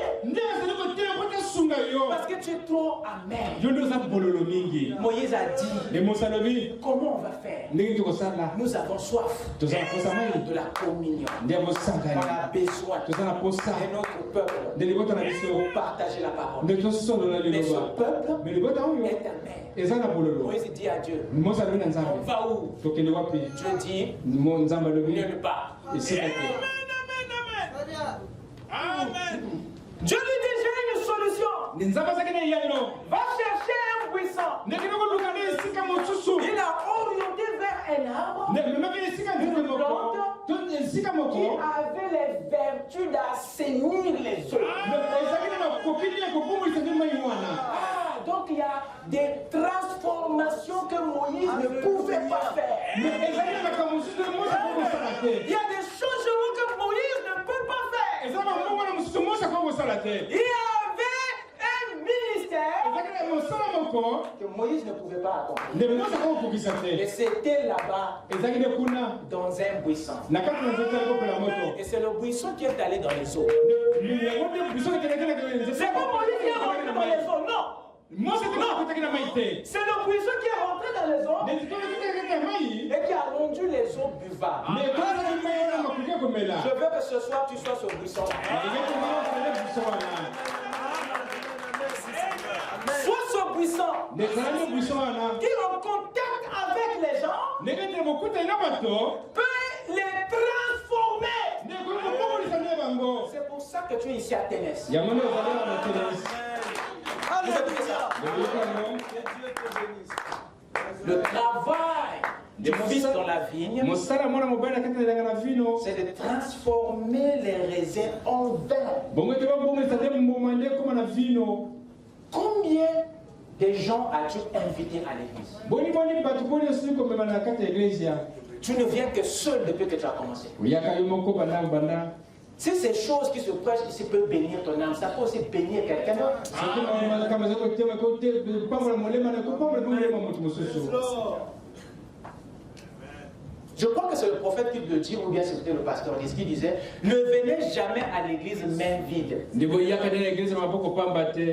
Parce que tu es trop amer. Moïse a dit, comment on va faire? Nous avons soif de la communion. On a besoin de notre peuple pour partager la parole. Mais ce peuple est amer. Moïse dit à Dieu, on va où? Dieu dit, nulle part. Amen. Dieu lui dit, j'ai une solution. Va chercher un buisson. Il a orienté vers un arbre, une plante qui avait les vertus d'assainir les eaux. Donc il y a des transformations que Moïse ne pouvait pas faire. Il y a des changements que Moïse ne peut pas faire. Il y avait un ministère que Moïse ne pouvait pas accomplir. Et c'était là-bas, dans un buisson. Et c'est le buisson qui est allé dans les eaux. C'est pas Moïse qui est rentré dans les eaux, non. C'est le buisson qui est rentré dans les eaux et qui a rendu les eaux buvables. Je veux que ce soir tu sois ce buisson. Sois ce buisson qui en contact avec les gens peut les transformer. C'est pour ça que tu es ici à Ténès. Le travail du fils dans la vigne, c'est de transformer les raisins en vin. Combien de gens as-tu invité à l'église? Tu ne viens que seul depuis que tu as commencé. Si ces choses qui se prêchent ici peuvent bénir ton âme, ça peut aussi bénir quelqu'un d'autre. Je crois que c'est le prophète qui le dit, ou bien c'était le pasteur qui disait, ne venez jamais à l'église main vide.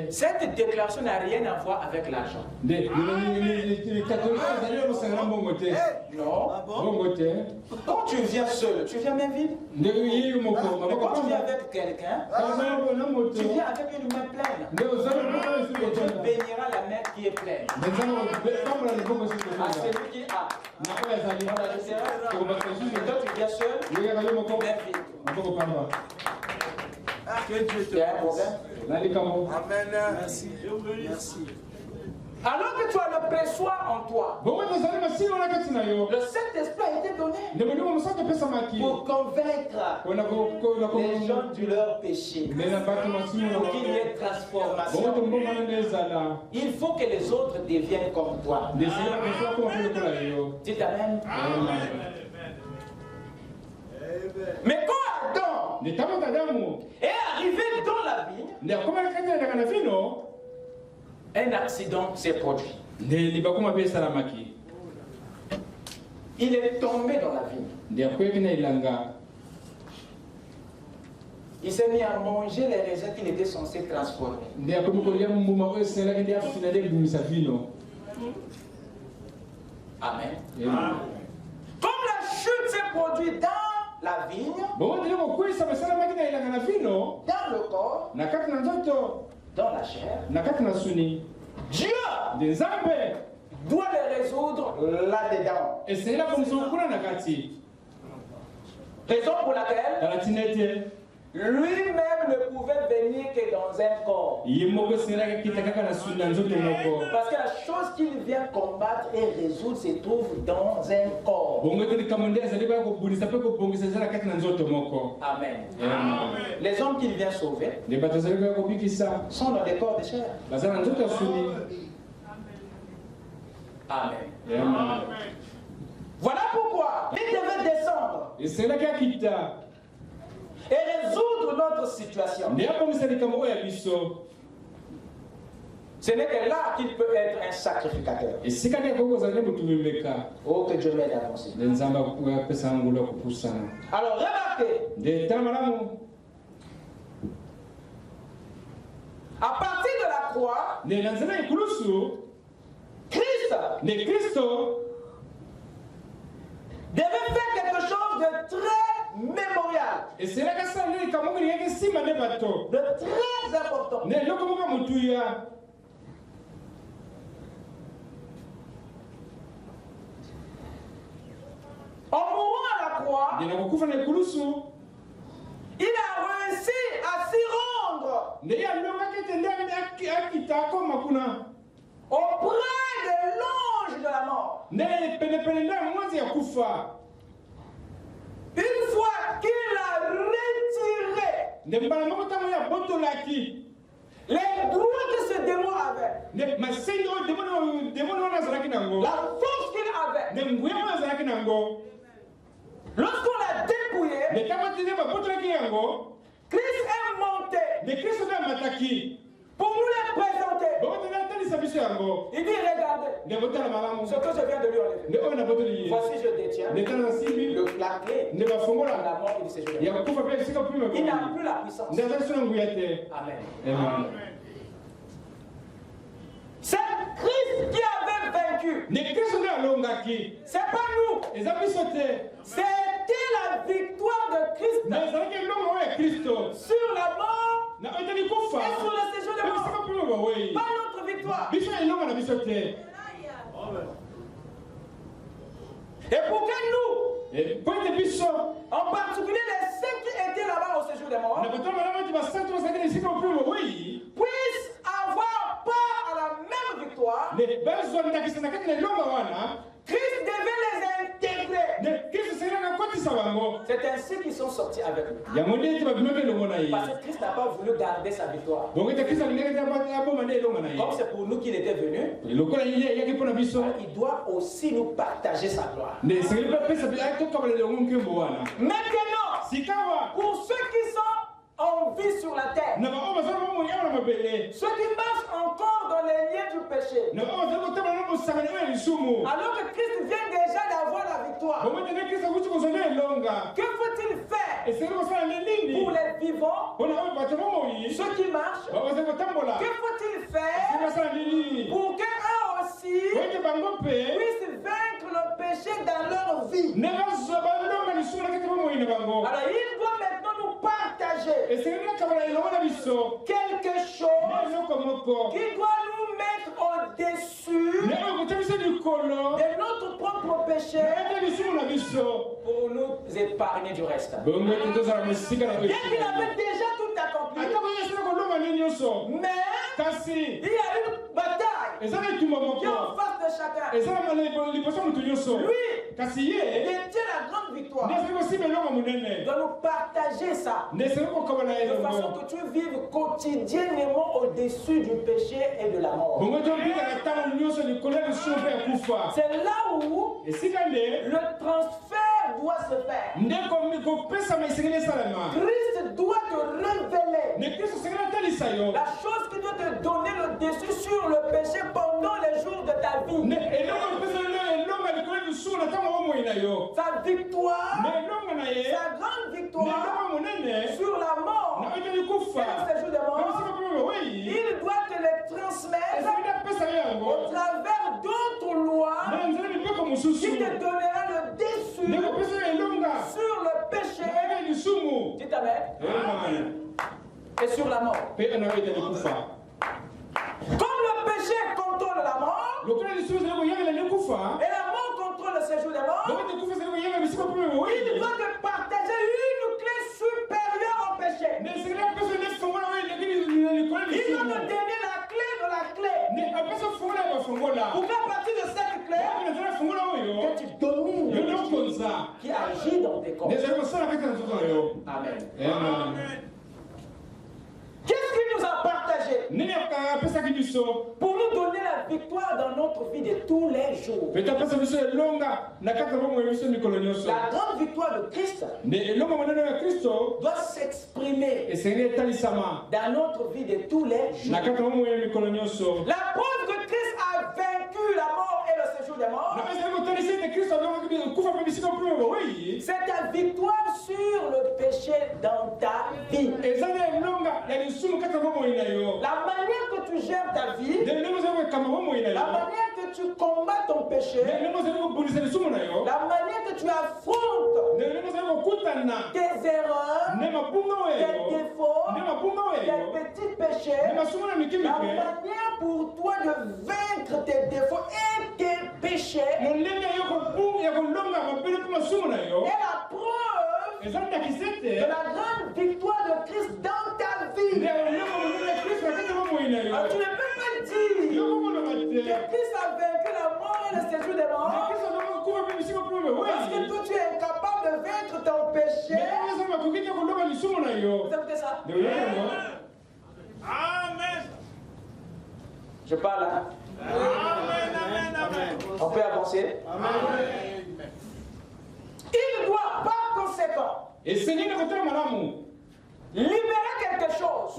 Cette déclaration n'a rien à voir avec l'argent. Non. Quand tu viens seul, tu viens main vide. Mais quand tu viens avec quelqu'un, tu viens avec une main pleine. Et Dieu bénira la main qui est pleine. À celui qui a. Et toi, tu viens seul. Il y a un problème. Amen. Merci. Merci. Alors que tu as le pressoir en toi, le Saint-Esprit a été donné pour convaincre les gens de leur péché, pour qu'il y ait transformation. Il faut que les autres deviennent comme toi. Dites Amen. Mais quand Adam est arrivé dans la vigne, un accident s'est produit. Il est tombé dans la vigne. Il s'est mis à manger les raisins qu'il était censé transformer. Amen. Comme la chute s'est produite dans la vigne, dans le corps, dans la chair, Dieu doit les résoudre là-dedans. Raison pour laquelle lui-même ne pouvait venir que dans un corps. Parce que la chose qu'il vient combattre et résoudre se trouve dans un corps. Amen. Les hommes qu'il vient sauver sont dans des corps de chair. Amen. Voilà pourquoi il devait descendre et résoudre notre situation. Ce n'est que là qu'il peut être un sacrificateur. Oh, que Dieu m'aide à avancer. Alors remarquez, à partir de la croix, Christ devait faire quelque chose de très mémorial, de très important. En mourant à la croix, il a réussi à s'y rendre auprès de l'ange de la mort. Une fois qu'il a retiré les droits que ce démon avait, la force qu'il avait, lorsqu'on l'a dépouillé, Christ est monté pour nous les présenter. Il dit, regardez ce que je viens de lui enlever. Voici, je détiens la clé de la mort et du séjour. Il n'a plus la puissance. Amen. C'est Christ qui avait vaincu. C'est pas nous. C'était la victoire de Christ sur la mort et sur le séjour de mort. Pas notre victoire. Et pour que nous, en particulier les saints qui étaient là-bas au séjour des morts, puissent avoir part à la même victoire, Christ devait les intégrer. C'est ainsi qu'ils sont sortis avec lui. Parce que Christ n'a pas voulu garder sa victoire. Comme c'est pour nous qu'il était venu, il doit aussi nous partager sa gloire. Maintenant, pour ceux qui sont en vie sur la terre, ceux qui marchent encore dans les liens du péché, alors que Christ vient déjà d'avoir la victoire, que faut-il faire pour les vivants, ceux qui marchent? Que faut-il faire pour qu'eux aussi puissent vaincre le péché dans leur vie? Alors il doit maintenant nous partager quelque chose qui doit nous mettre au-dessus de notre propre péché pour nous épargner du reste. Bien qu'il avait déjà tout accompli, mais il y a une bataille qui est en face de chacun. Lui, il détient la grande victoire. Il doit nous partager ça, de façon que tu vives quotidiennement au-dessus du péché et de la mort. C'est là où le transfert doit se faire. Christ doit te révéler la chose qui doit te donner le dessus sur le péché pendant les jours de ta vie. Sa victoire, sa grande victoire sur la mort et le séjour de mort, il doit te les transmettre au travers d'autres lois qui te donnera le dessus sur le péché. Dites amen. Et sur la mort. Comme le péché contrôle la mort, et la mort contrôle le séjour des morts, il doit te partager une clé supérieure au péché. Il doit te donner la clé de la clé. Pour qu'à partir de cette clé, que tu domines le péché qui agit dans tes corps. Amen. Qu'est-ce qu'il nous a partagé pour nous donner la victoire dans notre vie de tous les jours? La grande victoire de Christ doit s'exprimer dans notre vie de tous les jours. La preuve que Christ a vaincu la mort et le séjour des morts, c'est ta victoire sur le péché dans ta vie. La manière que tu gères ta vie, la manière que tu combats ton péché, la manière que tu affrontes tes erreurs, tes défauts, tes petits péchés, la manière pour toi de vaincre tes défauts et tes péchés est la preuve de la grande victoire de Christ dans ta vie. Alors tu ne peux pas dire que Christ a vaincu la mort et le séjour des morts parce que toi tu es incapable de vaincre ton péché. Vous écoutez ça? Amen. Je parle là. Amen. On peut avancer. Amen. Il doit par conséquent libérer quelque chose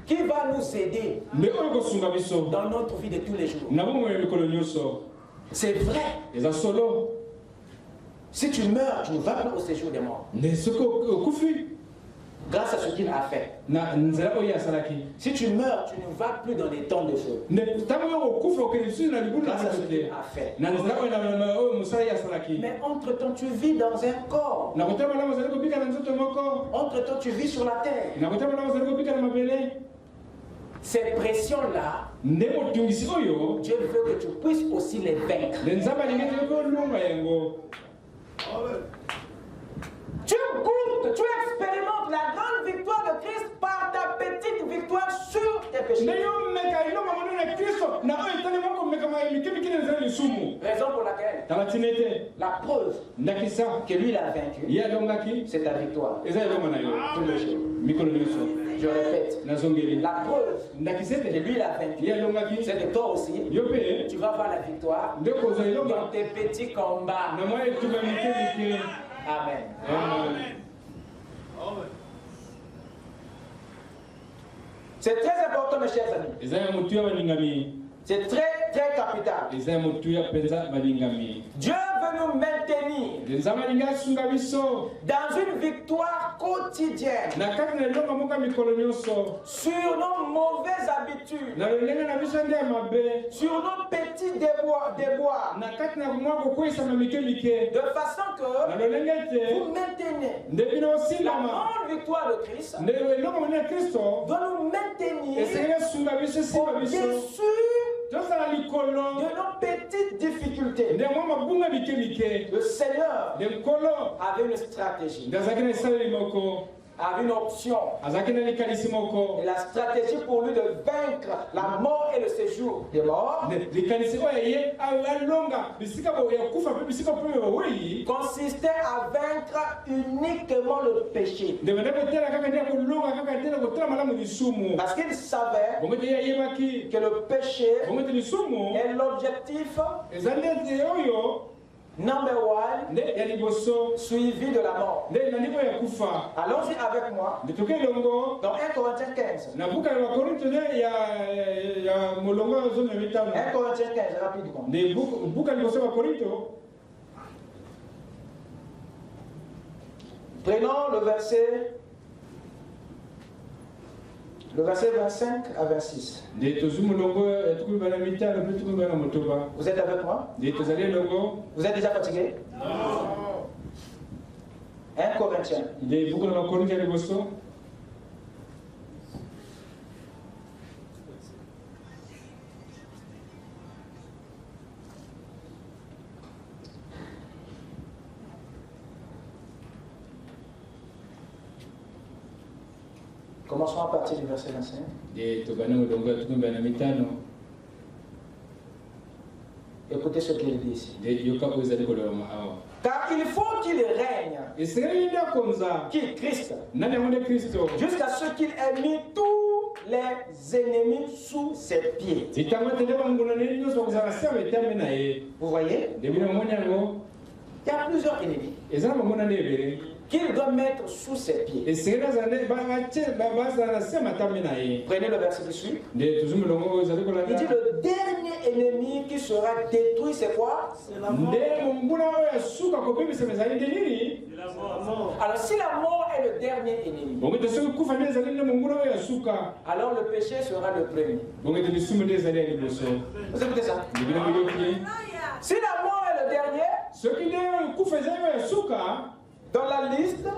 qui va nous aider dans notre vie de tous les jours. C'est vrai. Si tu meurs, tu ne vas pas au séjour des morts. Grâce à ce qu'il a fait. Si tu meurs, tu ne vas plus dans les temps de feu. Grâce à ce qu'il a fait. Mais entre-temps, tu vis dans un corps. Entre-temps, tu vis sur la terre. Ces pressions-là, Dieu veut que tu puisses aussi les vaincre. Tu goûtes, tu expérimentes la grande victoire de Christ par ta petite victoire sur tes péchés. Raison pour laquelle la preuve que lui l'a vaincu, c'est ta victoire. Je répète, la preuve que lui l'a vaincu, c'est que toi aussi, tu vas avoir la victoire dans tes petits combats. Amen. C'est très important, mes chers amis. C'est très, très capital. Dieu veut nous mettre maintenir dans une victoire quotidienne sur nos mauvaises habitudes, sur nos petits déboires, de façon que vous maintenez la grande victoire de Christ doit nous maintenir au-dessus de nos petites difficultés. Le Seigneur avait une stratégie, avait une option. Et la stratégie pour lui de vaincre la mort et le séjour des morts consistait à vaincre uniquement le péché. Parce qu'il savait que le péché est l'objectif number one, suivi de la mort. Allons-y avec moi dans 1 Corinthiens 15. 1 Corinthiens 15, rapidement. Prenons le verset 25 à 26. Vous êtes avec moi? Vous êtes déjà fatigué? Non. 1 Corinthiens. Commençons à partir du verset 25. Écoutez ce qu'il dit ici. Car il faut qu'il règne. Qui? Christ. Jusqu'à ce qu'il ait mis tous les ennemis sous ses pieds. Vous voyez? Il y a plusieurs ennemis qu'il doit mettre sous ses pieds. Prenez le verset dessus. Il dit le dernier ennemi qui sera détruit, c'est quoi? C'est la mort. Alors si la mort est le dernier ennemi, alors le péché sera le premier. Vous écoutez ça? Si la mort est le dernier, dans la liste, ça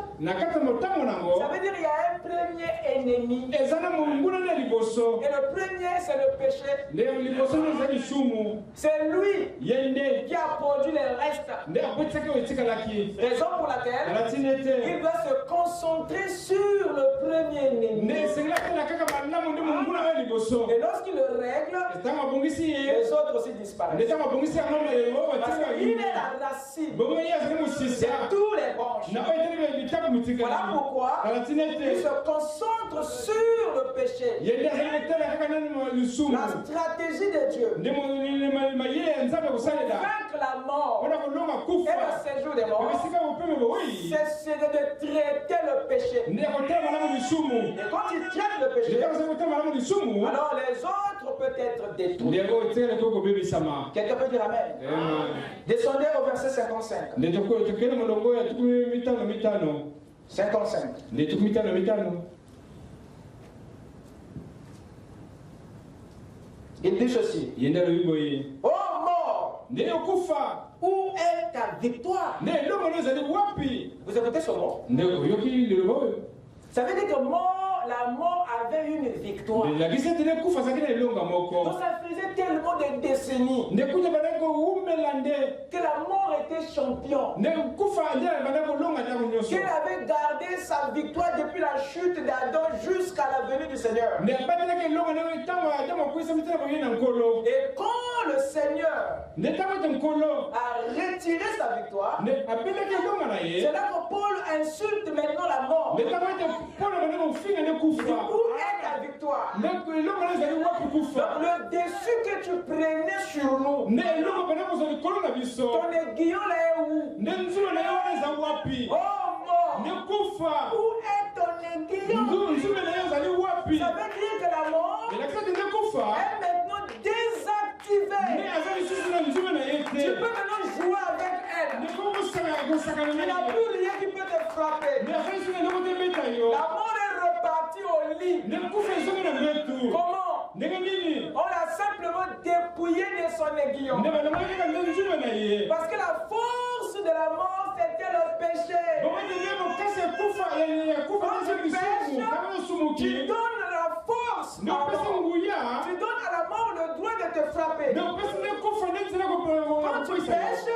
veut dire qu'il y a un premier ennemi. Et le premier, c'est le péché. C'est lui qui a produit les restes. Raison pour laquelle il doit se concentrer sur le premier ennemi. Et lorsqu'il le règle, les autres aussi disparaissent. Parce qu'il est la racine de tous les branches. Voilà pourquoi il se concentre sur le péché. La stratégie de Dieu vaincre la mort et le séjour des morts, c'est de traiter le péché. Et quand il traite le péché, alors les autres peuvent être détruits. Quelqu'un peut dire amen. Descendez au verset 55. 55. Il dit ceci. Oh mort, où est ta victoire? Vous écoutez ce mot? Ça veut dire que la mort avait une victoire. Donc ça faisait tellement de décennies que la mort était champion. Qu'elle avait gardé sa victoire depuis la chute d'Adam jusqu'à la venue du Seigneur. Et quand le Seigneur a retiré sa victoire, c'est là que Paul insulte maintenant la mort. Où est ta victoire? Donc le dessus que tu prenais sur nous, ton aiguillon là est où? Oh mort, où est ton aiguillon? Ça veut dire que la mort est maintenant désactivée. Tu peux maintenant jouer avec elle. n'a plus rien qui peut te frapper. La mort est repartie au lit. Comment? On l'a simplement dépouillé de son aiguillon. Parce que la force de la mort, c'était le péché. Quand tu donnes la force à la mort, tu donnes à la mort le droit de te frapper. Quand tu pêches,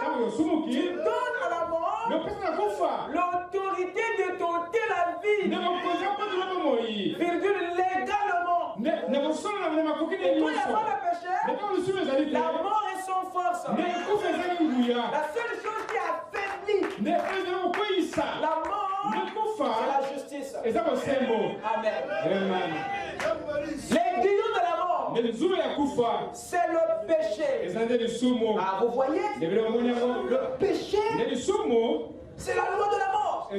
tu donnes à la mort l'autorité de t'ôter la vie. Virgule, légalement. Et quand il n'y a pas de péché, la mort est sans force. La seule chose qui affaiblit la mort, c'est la justice. Amen. L'aiguillon de la mort, c'est le péché. Ah, vous voyez, le péché, c'est la loi de la mort.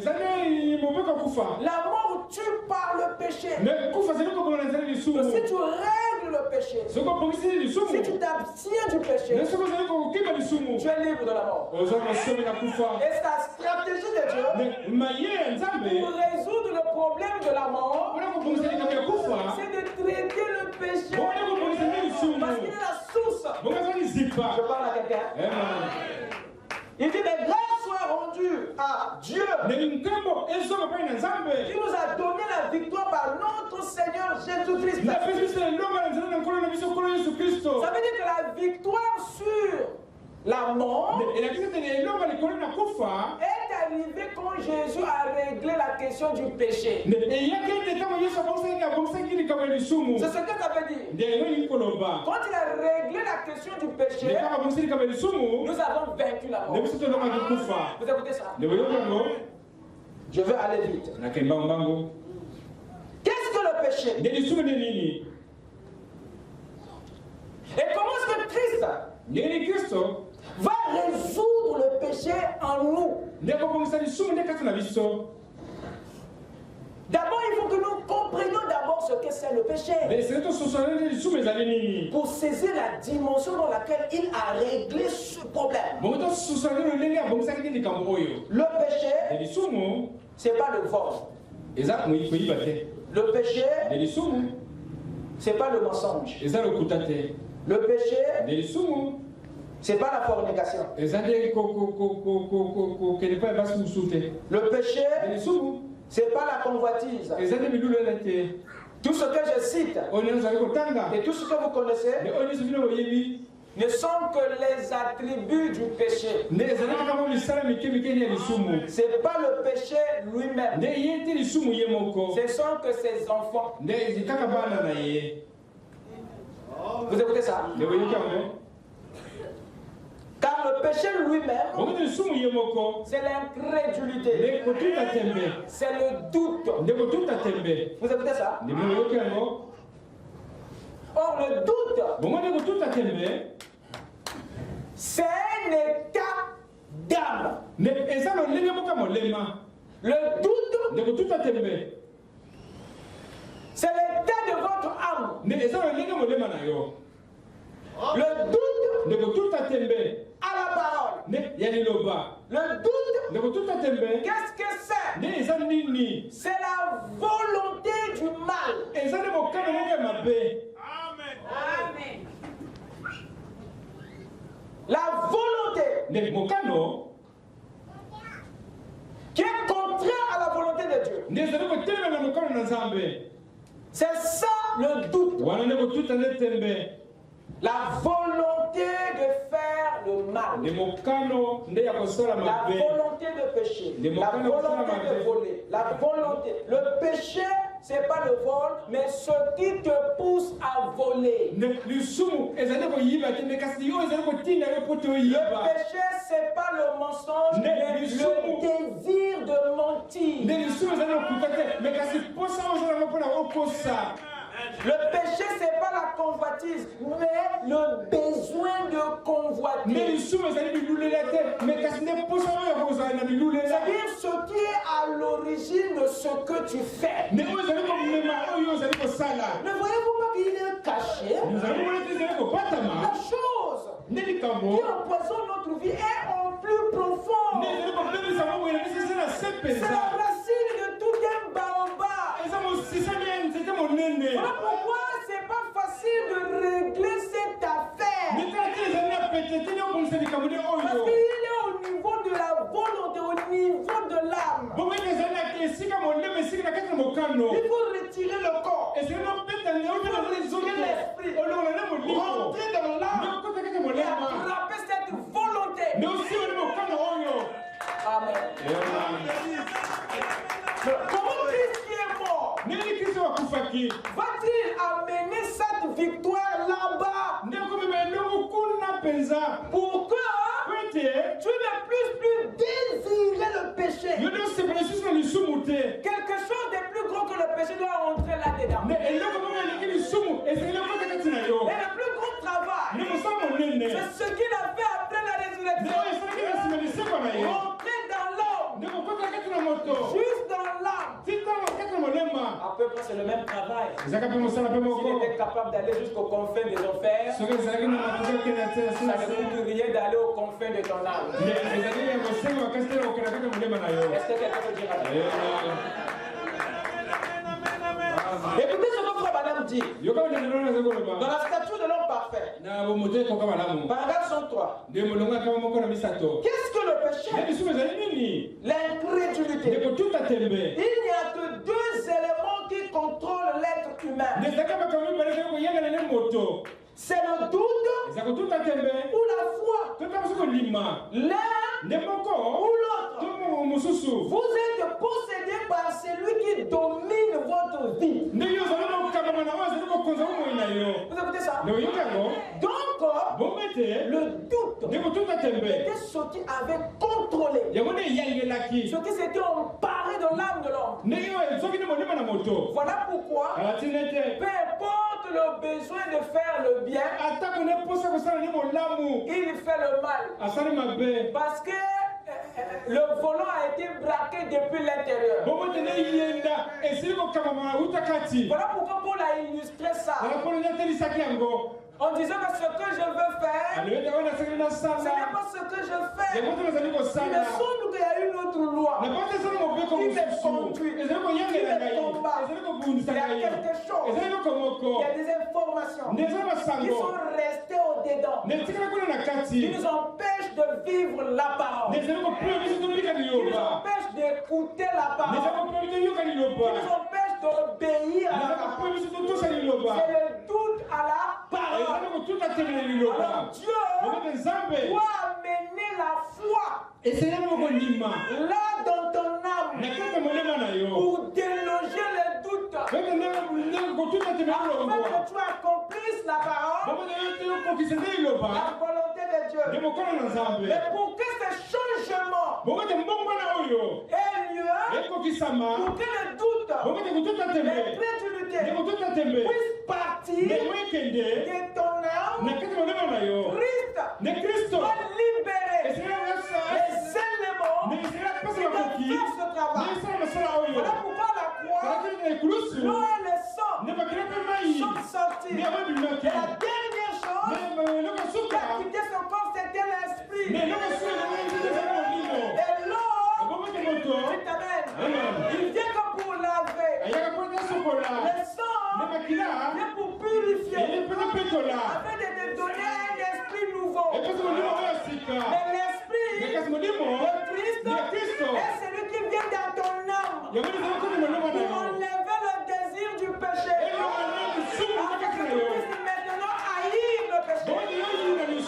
La mort tue par le péché. Si tu règles le péché, si tu t'abstiens du péché, tu es libre de la mort. Et la stratégie de Dieu pour résoudre le problème de la mort, c'est de traiter le péché. Parce qu'il est la source. Je parle à quelqu'un. Il dit les grâces soient rendues à Dieu qui nous a donné la victoire par notre Seigneur Jésus-Christ. Ça veut dire que la victoire sur la mort est arrivée quand Jésus a réglé la question du péché. C'est ce que ça veut dire. Quand il a réglé la question du péché, nous avons vaincu la mort. Vous écoutez ça? Je vais aller vite. Qu'est-ce que le péché? Et comment est-ce que Christ va résoudre le péché en nous? D'abord, il faut que nous comprenions d'abord ce que c'est le péché. Pour saisir la dimension dans laquelle il a réglé ce problème. Le péché, c'est pas le vol. Le péché, c'est pas le mensonge. Le péché, c'est pas la fornication. Le péché, c'est pas la convoitise. Tout ce que je cite et tout ce que vous connaissez ne sont que les attributs du péché. C'est pas le péché lui-même. Ce sont que ses enfants. Vous écoutez ça? Car le péché lui-même, c'est l'incrédulité. C'est le doute. Vous écoutez ça? Or, le doute, c'est un état d'âme. Le doute, c'est l'état de votre âme. Le doute à la parole. Le doute, qu'est-ce que c'est? C'est la volonté du mal. Amen. La volonté qui est contraire à la volonté de Dieu. C'est ça le doute. La volonté de faire le mal. La volonté de pécher. La volonté de voler. La volonté. Le péché, c'est pas le vol, mais ce qui te pousse à voler. Le péché, c'est pas le mensonge, mais le désir de mentir. Le péché, c'est pas la convoitise, mais le besoin de convoiter. C'est-à-dire ce qui est à l'origine de ce que tu fais. Ne voyez-vous pas qu'il est caché? La chose qui empoisonne notre vie est en plus profonde. C'est la racine de tout un baobab. Voilà pourquoi c'est pas facile de régler cette affaire. Parce qu'il est au niveau de la volonté, au niveau de l'âme. Il faut retirer le corps. Il faut retirer l'esprit. Rentrer dans l'âme et attraper cette volonté. Amen. Comment Christ qui est mort va-t-il amener cette victoire là-bas? Pourquoi tu ne plus désirer le péché? Quelque chose de plus gros que le péché doit entrer là-dedans. Et le plus gros travail, c'est ce qu'il a fait après la résurrection. Rentrer dans l'homme, juste dans l'âme. À peu près c'est le même travail. S'il était capable d'aller jusqu'aux confins des enfers, ça ne coûte rien d'aller aux confins de ton âme. Est-ce que quelqu'un peut dire amen? Écoutez ce que frère Madame dit. Dans la statue de l'homme parfait, paragraphe 103. Qu'est-ce que le péché? L'incrédulité. Il n'y a que deux éléments qui contrôlent l'être humain. C'est le doute ou la foi. L'un ou l'autre. Vous êtes possédé par celui qui domine votre vie. Vous écoutez ça? Donc, le doute était ce qui avait contrôlé, ce qui s'était emparé de l'âme de l'homme. Voilà pourquoi, peu importe le besoin de faire le bien, il fait le mal. Parce que le volant a été braqué depuis l'intérieur. Voilà pourquoi Paul a illustré ça en disant que ce que je veux faire, ce n'est pas ce que je fais. Il me semble qu'il y a une autre loi qui me conduit, qui me combat. Il y a quelque chose, il y a des informations qui sont restées au-dedans, qui nous empêchent de vivre la parole, qui nous empêchent d'écouter la parole, qui nous empêchent d'obéir à la parole. C'est le doute à la parole. Alors Dieu doit amener la foi là dans ton âme pour déloger les doutes, afin que tu accomplisses la parole, la volonté de Dieu. Mais pour que ce changement ait lieu, pour que le doute, l'incrédulité puisse partir de ton âme, Christ va libérer les éléments qui vont faire ce travail. Voilà pourquoi la croix, l'eau et le sang sont sortis. Et la dernière chose qui a quitté son corps, c'était l'esprit. Et l'eau, il vient comme pour laver. Le sang vient pour purifier, afin de te donner un esprit nouveau. Mais l'esprit de Christ est celui qui vient dans ton âme pour enlever le désir du péché, afin que tu puisses maintenant haïr le péché.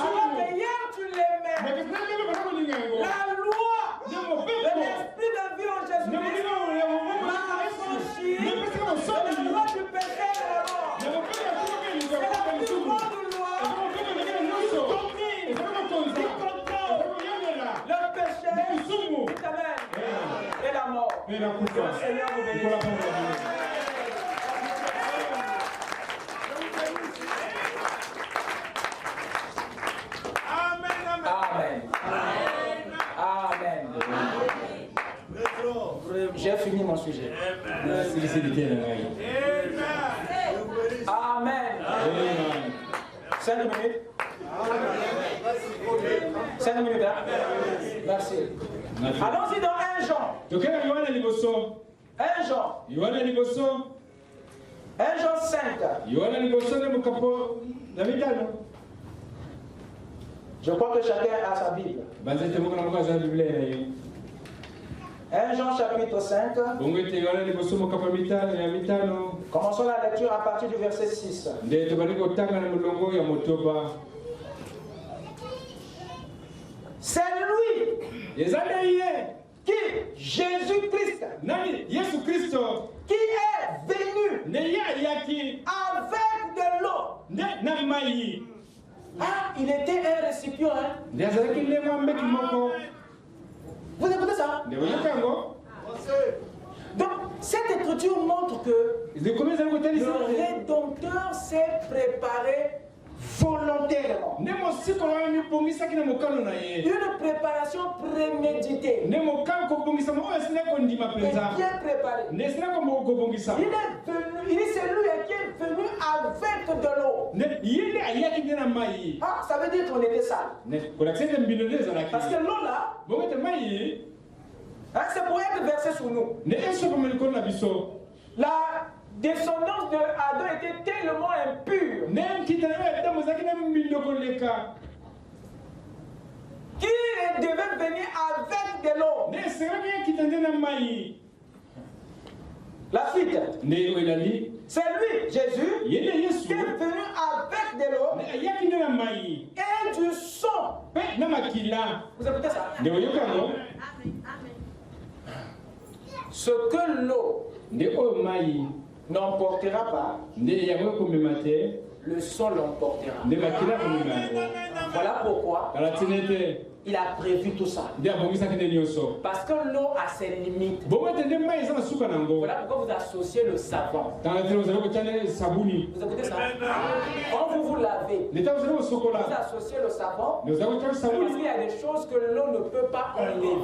Alors que hier tu l'aimais, la loi de l'esprit de vie en Jésus-Christ m'a affranchi de la loi du péché et de la mort. C'est la plus grande loi qui contrôle le péché, et la mort. Que le Seigneur vous bénisse. Amen. J'ai fini mon sujet. Amen. 5 minutes. 5 minutes. Merci. Allons-y dans 1 Jean. 1 Jean. 1 Jean 5. Je crois que chacun a sa Bible. 1 Jean chapitre 5. Commençons la lecture à partir du verset 6. C'est lui qui, Jésus-Christ, qui est venu avec de l'eau. Ah, il était un récipient. Hein? Vous écoutez ça? Donc, cette écriture montre que le Rédempteur s'est préparé volontairement. Une préparation préméditée. Et bien préparée. Il est venu, c'est lui qui est venu avec de l'eau. Ah, ça veut dire qu'on était sale. Parce que l'eau là, hein, c'est pour être versé sur nous. La descendance de Adam était tellement impure qu'il devait venir avec de l'eau. La suite. C'est lui, Jésus, qui est venu avec de l'eau et du sang. Vous écoutez ça? Ce que l'eau n'emportera pas, le sang l'emportera. Voilà pourquoi il a prévu tout ça. Parce que l'eau a ses limites. Voilà pourquoi vous associez le savon. Vous écoutez ça? Quand vous lavez, vous associez le savon. Parce qu'il y a des choses que l'eau ne peut pas enlever.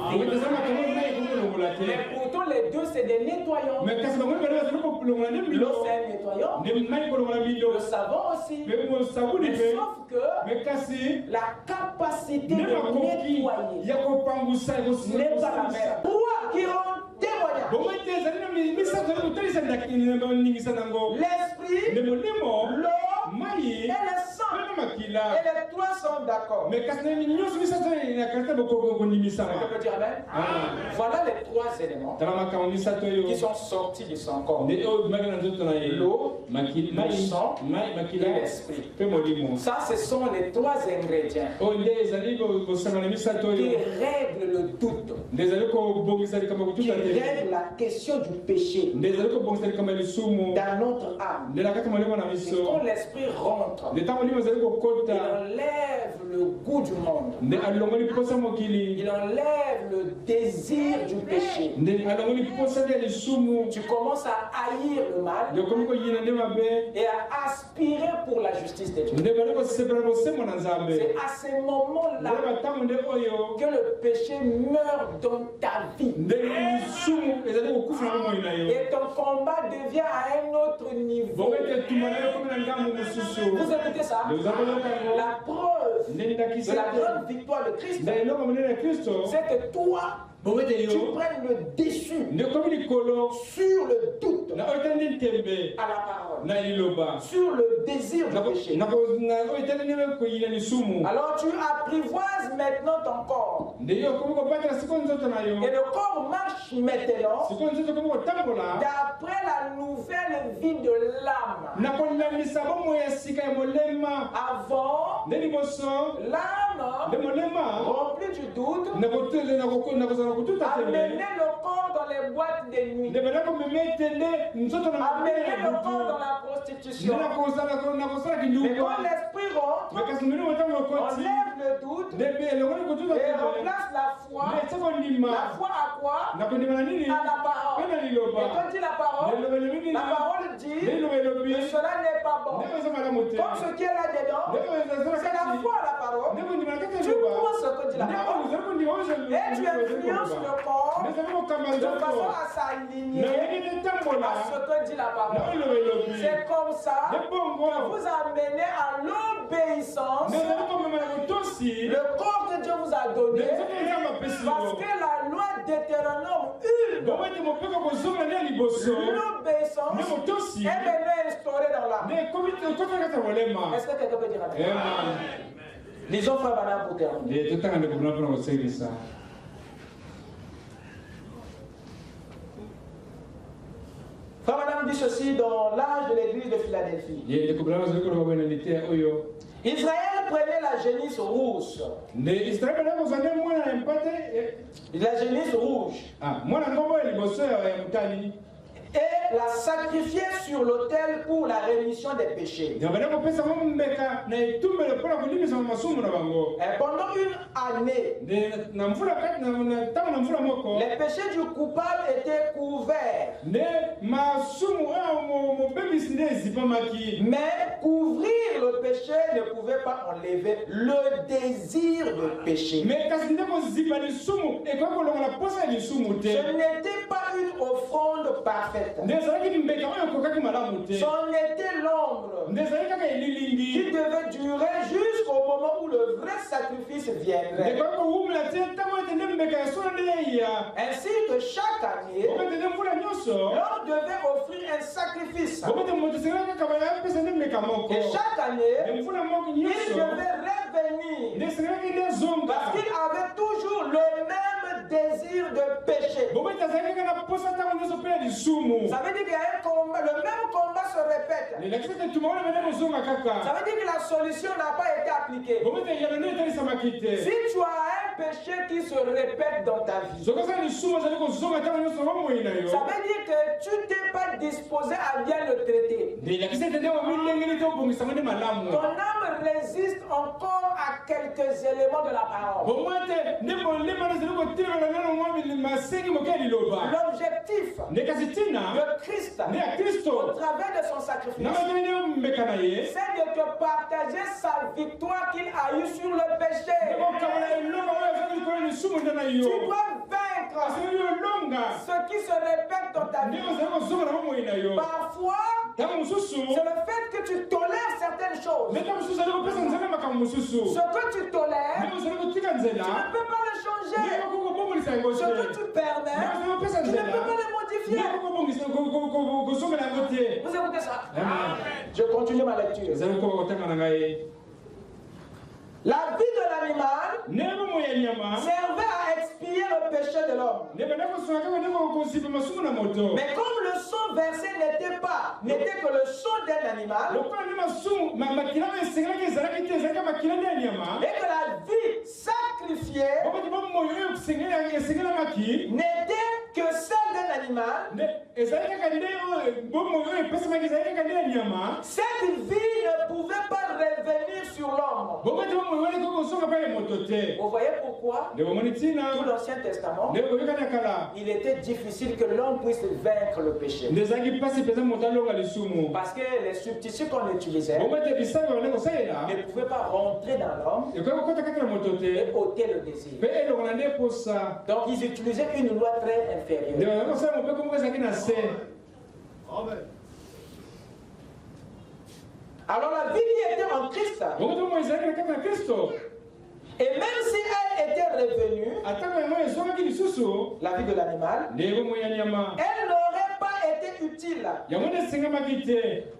Mais pourtant les deux c'est des nettoyants. L'eau c'est un nettoyant. Le savon aussi. Mais sauf que la capacité de nettoyer n'est pas la même. Toi qui rend témoignage. L'esprit, l'eau et le sang. Et les trois sont d'accord. Je peux dire amen? Voilà les trois éléments qui sont sortis du sang corps. L'eau, le sang et l'esprit. Ça, ce sont les trois ingrédients qui règlent le doute, qui règlent la question du péché dans notre âme. C'est quand l'esprit rentre, il enlève le goût du monde, il enlève le désir du péché. Tu commences à haïr le mal et à aspirer pour la justice de Dieu. C'est à ce moment-là que le péché meurt dans ta vie. Et ton combat devient à un autre niveau. Vous écoutez ça? La preuve de la grande victoire de Christ, c'est que toi, tu prennes le dessus sur le doute à la parole, sur le désir du péché. Alors tu apprivoises maintenant ton corps. Et le corps marche maintenant d'après la nouvelle vie de l'âme. Avant, l'âme remplie du doute amener le corps dans les boîtes de nuit, amener le corps dans la prostitution. Mais quand l'esprit rentre, enlève le doute et remplace la foi. La foi à quoi? À la parole. Et quand dit la parole dit que cela n'est pas bon. Comme ce qui est là dedans, c'est la foi à la parole. Tu crois ce que dit la parole et tu influences le corps de façon à s'aligner à ce que dit la parole. C'est comme ça que vous amenez à l'obéissance le corps que Dieu vous a donné, parce que la loi d'Hétéronome 1, l'obéissance est maintenant instaurée dans l'âme. Est-ce que quelqu'un peut dire amen? Lisons Frère Branham pour terminer. Frère Branham dit ceci dans l'âge de l'église de Philadelphie. Israël prenait la génisse rouge. La génisse rouge. Et la sacrifier sur l'autel pour la rémission des péchés. Et pendant une année, les péchés du coupable étaient couverts. Mais couvrir le péché ne pouvait pas enlever le désir de péché. Ce n'était pas une offrande parfaite. C'en était l'ombre qui devait durer jusqu'au moment où le vrai sacrifice viendrait. Ainsi que chaque année, l'homme devait offrir un sacrifice. Et chaque année, il devait revenir parce qu'il avait toujours le même désir de péché. Ça veut dire qu'il y a un combat, le même combat se répète. Ça veut dire que la solution n'a pas été appliquée. Si tu as un péché qui se répète dans ta vie, ça veut dire que tu n'es pas disposé à bien le traiter. Ton âme résiste encore à quelques éléments de la parole. L'objectif de Christ, au travers de son sacrifice, c'est de te partager sa victoire qu'il a eue sur le péché. Tu dois vaincre ce qui se répète dans ta vie. Parfois, c'est le fait que tu tolères certaines choses. Ce que tu tolères, tu ne peux pas le changer. Ce que tu permets, tu ne peux pas le modifier. Vous écoutez ça? Je continue ma lecture. La vie de l'animal servait à expier le péché de l'homme. Mais comme le sang versé n'était que le sang d'un animal, et que la vie sacrifiée n'était que celle d'un animal, cette vie ne pouvait pas revenir sur l'homme. Vous voyez pourquoi tout l'Ancien Testament, il était difficile que l'homme puisse vaincre le péché. Parce que les substituts qu'on utilisait ne pouvaient pas rentrer dans l'homme et ôter le désir. Donc ils utilisaient une loi très inférieure. Alors la vie qui était en Christ, et même si elle était revenue, la vie de l'animal, elle n'aurait pas été utile.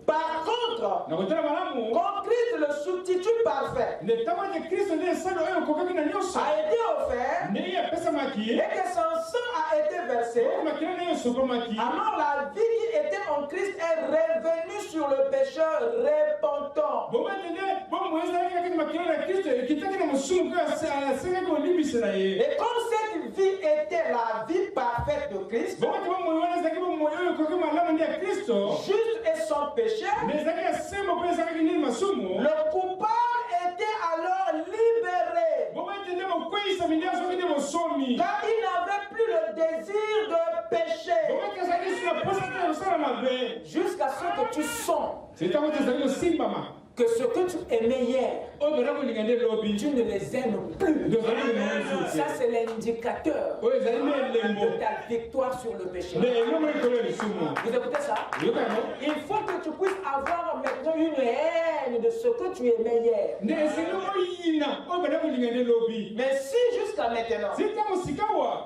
Par contre, quand Christ, le substitut parfait, a été offert et que son sang a été versé, alors la vie qui était en Christ est revenue sur le pécheur repentant. Et comme cette vie était la vie parfaite de Christ, juste et sans péché, le coupable était alors libéré. Car il n'avait plus le désir de pécher. Jusqu'à ce que tu sens que ce que tu aimais hier, tu ne les aimes plus. Ça, c'est l'indicateur de ta victoire sur le péché. Vous écoutez ça? Il faut que tu puisses avoir maintenant une haine de ce que tu aimais hier. Mais si jusqu'à maintenant,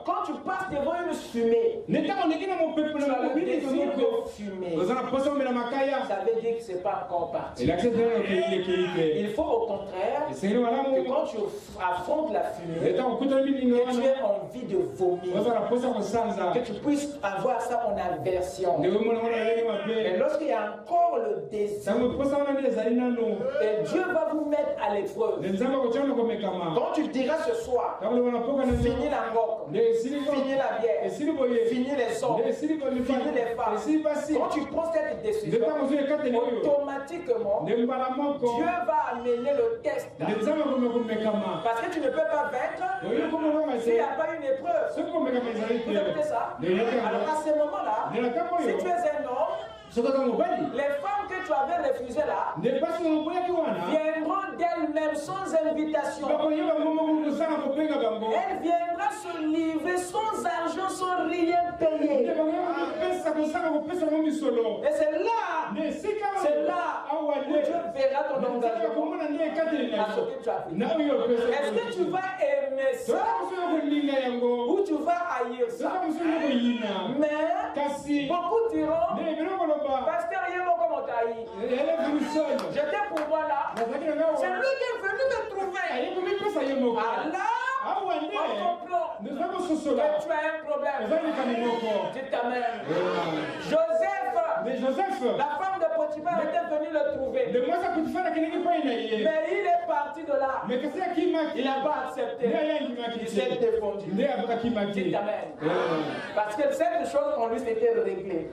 quand tu passes devant une fumée, tu as le désir de fumer, ça veut dire que ce n'est pas encore parti. Il faut au contraire que quand tu affrontes la fumée, que tu aies envie de vomir, que tu puisses avoir ça en aversion. Et lorsqu'il y a encore le désir, et Dieu va vous mettre à l'épreuve. Quand tu diras ce soir, finis la moque, finis la bière, finis les hommes, finis les femmes. Quand tu prends cette décision, automatiquement, Dieu va amener le test. Parce que tu ne peux pas vaincre s'il n'y a pas une épreuve. Vous écoutez ça? Alors à ce moment-là, si tu es un homme, les femmes que tu avais refusées là viendront d'elles-mêmes sans invitation. Elles viendront se livrer sans argent, sans rien payer. Et c'est là où Dieu verra ton engagement à ce que tu as fait. Est-ce que tu vas aimer ça ou tu vas haïr ça? Mais beaucoup diront, Pasteur Yemo, comment t'as haï? J'étais pour moi là. C'est lui qui est venu me trouver. Allah, on comprend que tu as un problème. Dis Amen. Joseph, la femme de Potiphar était venue le trouver. Mais il est parti de là. Il n'a pas accepté. Il s'est défendu. Dis Amen. Parce que cette chose en lui s'était réglée.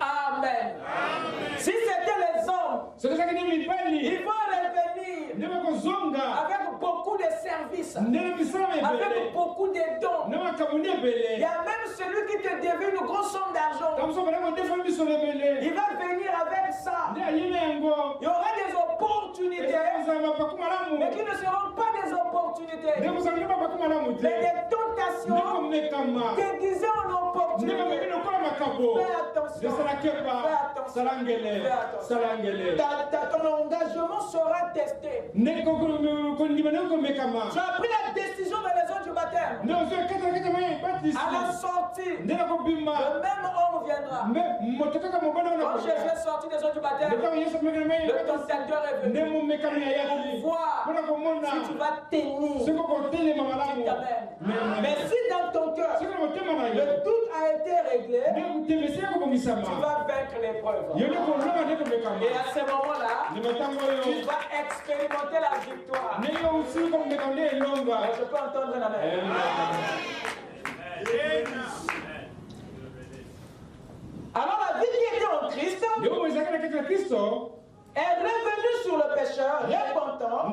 Amen. Si c'était les hommes, ils vont revenir avec beaucoup de services, avec beaucoup de dons. Il y a même celui qui te devait une grosse somme d'argent. Il va venir avec ça. Il y aura des opportunités, mais qui ne seront pas des opportunités, mais des tentations déguisées en opportunités. Fais attention. Ton engagement sera testé. Tu as pris la décision dans les eaux du baptême. À la sortie, le même homme viendra. Quand Jésus est sorti des eaux du baptême, le tentateur est venu pour voir si tu vas tenir. Mais si dans ton cœur, le doute a été réglé, tu vas vaincre l'épreuve. Et à ce moment-là, tu vas expérimenter la victoire. Je peux entendre un amen. Alors la vie qui était en Christ est revenue sur le pécheur repentant.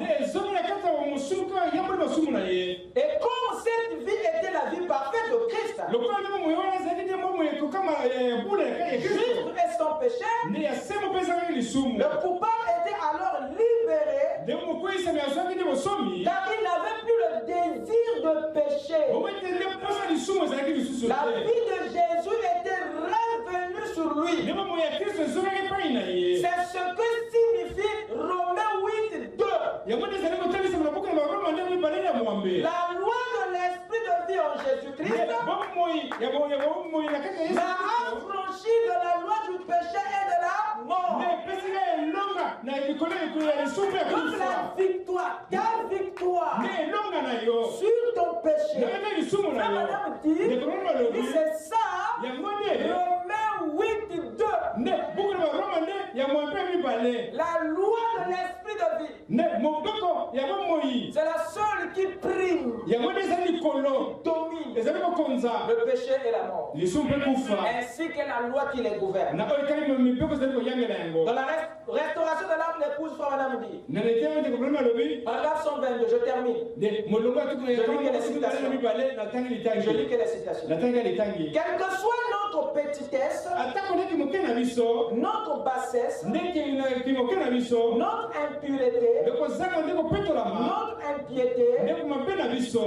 Et comme cette vie était la vie parfaite de Christ, vivre est son péché, le coupable était alors libéré car il n'avait plus le désir de pécher. La vie de Jésus était revenue sur lui. C'est ce que signifie Romains 8:2. La loi de l'esprit de vie en Jésus-Christ m'a affranchi de la loi du péché et de la mort. Donc la victoire, ta victoire sur ton péché. Madame dit, c'est ça, Romains 8:2. La loi de l'esprit de vie, c'est la seule qui prime, qui domine le péché et la mort, ainsi que la loi qui les gouverne. Dans la restauration de l'âme, l'épouse Frère Madame dit, paragraphe 122, je termine. Je lis que les citations. Quelle que soit notre petitesse, notre bassesse, notre impureté, notre impiété,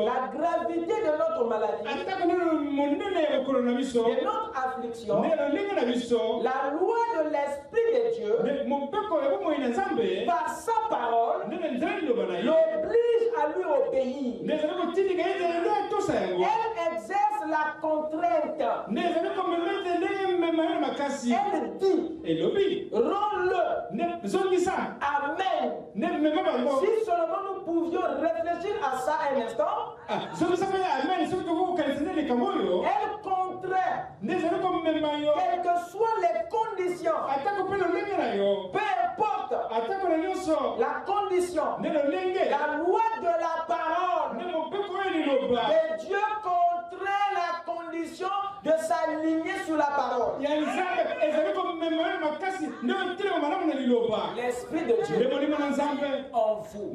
la gravité de notre maladie, de notre affliction, la loi de l'Esprit de Dieu, par sa parole, l'oblige à lui obéir. Elle exerce la contrainte. Elle dit, rends-le. Amen. Si seulement nous pouvions réfléchir à ça un instant, elle contraint, quelles que soient les conditions, peu importe la condition, la loi de la parole de Dieu contraint la condition de s'aligner sur la parole. L'Esprit de Dieu en vous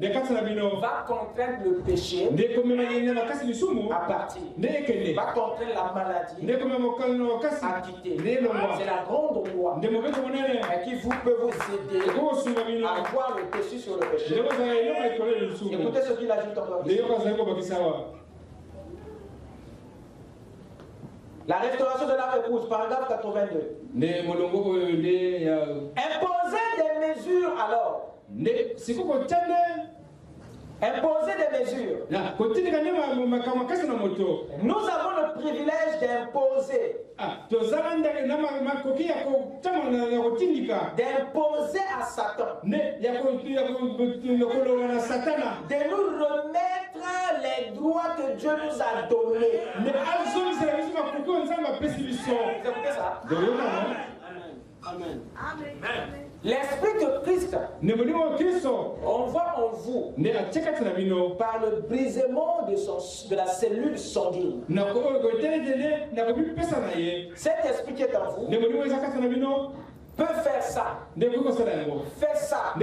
va contraindre le péché à partir, va contraindre la maladie à quitter. C'est la grande loi qui peut vous aider à voir le péché sur le péché. Écoutez ce qu'il ajoute encore ici. La restauration de la épouse, paragraphe 82. Imposer des mesures alors. Imposer des mesures. Nous avons le privilège d'imposer. D'imposer à Satan. De nous remettre les droits que Dieu nous a donnés. Vous écoutez ça? Amen. L'Esprit de Christ, on voit en vous par le brisement de la cellule sanguine. Cet esprit qui est en vous peut faire ça. Faites ça.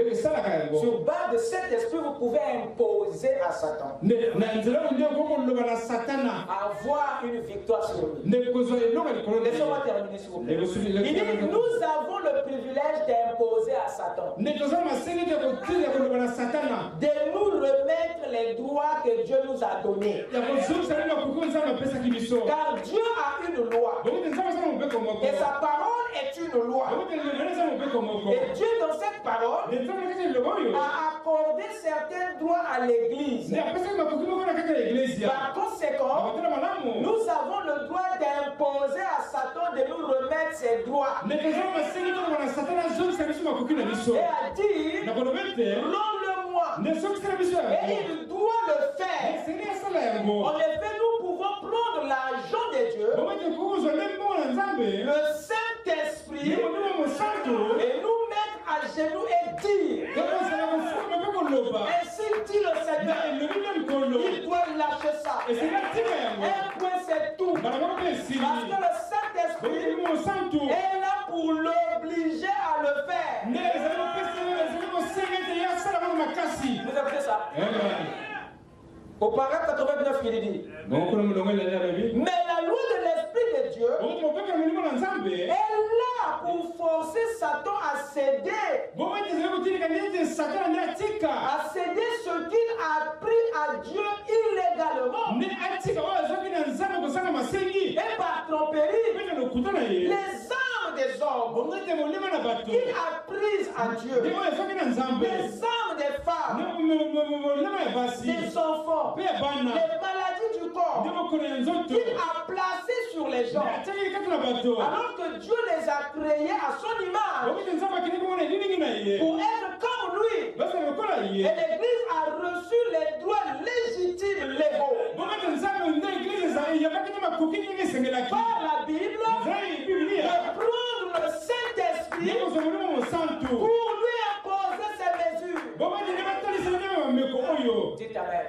Sur base de cet esprit, vous pouvez imposer à Satan. Avoir une victoire sur lui. Laissez-moi terminer s'il vous plaît. Il dit, nous avons le privilège d'imposer à Satan. De nous remettre les droits que Dieu nous a donnés. Car Dieu a une loi. Et sa parole est une loi. Et Dieu, dans cette parole, a accordé certains droits à l'Église. Par conséquent, nous avons le droit d'imposer à Satan de nous remettre ses droits. Et à dire, rends-le-moi. Et il doit le faire. En effet, nous pouvons prendre l'argent de Dieu, le Saint-Esprit, et nous mettre à genoux et dire, ainsi dit le Seigneur, il doit lâcher ça. Un point, c'est tout. Parce que le Saint-Esprit est là pour l'obliger à le faire. Vous avez ça? Au paragraphe 89, il dit, mais la loi de l'Esprit de Dieu est là pour forcer Satan à céder ce qu'il a pris à Dieu illégalement. Et par tromperie, les âmes des hommes qu'il a prises à Dieu, des âmes des femmes, des enfants, les maladies du corps, qu'il a placées sur les gens, alors que Dieu les a créés à son image pour être comme lui. Et l'Église a reçu les droits légitimes légaux par la Bible de prendre le Saint-Esprit pour lui imposer ses mesures. Dites Amen.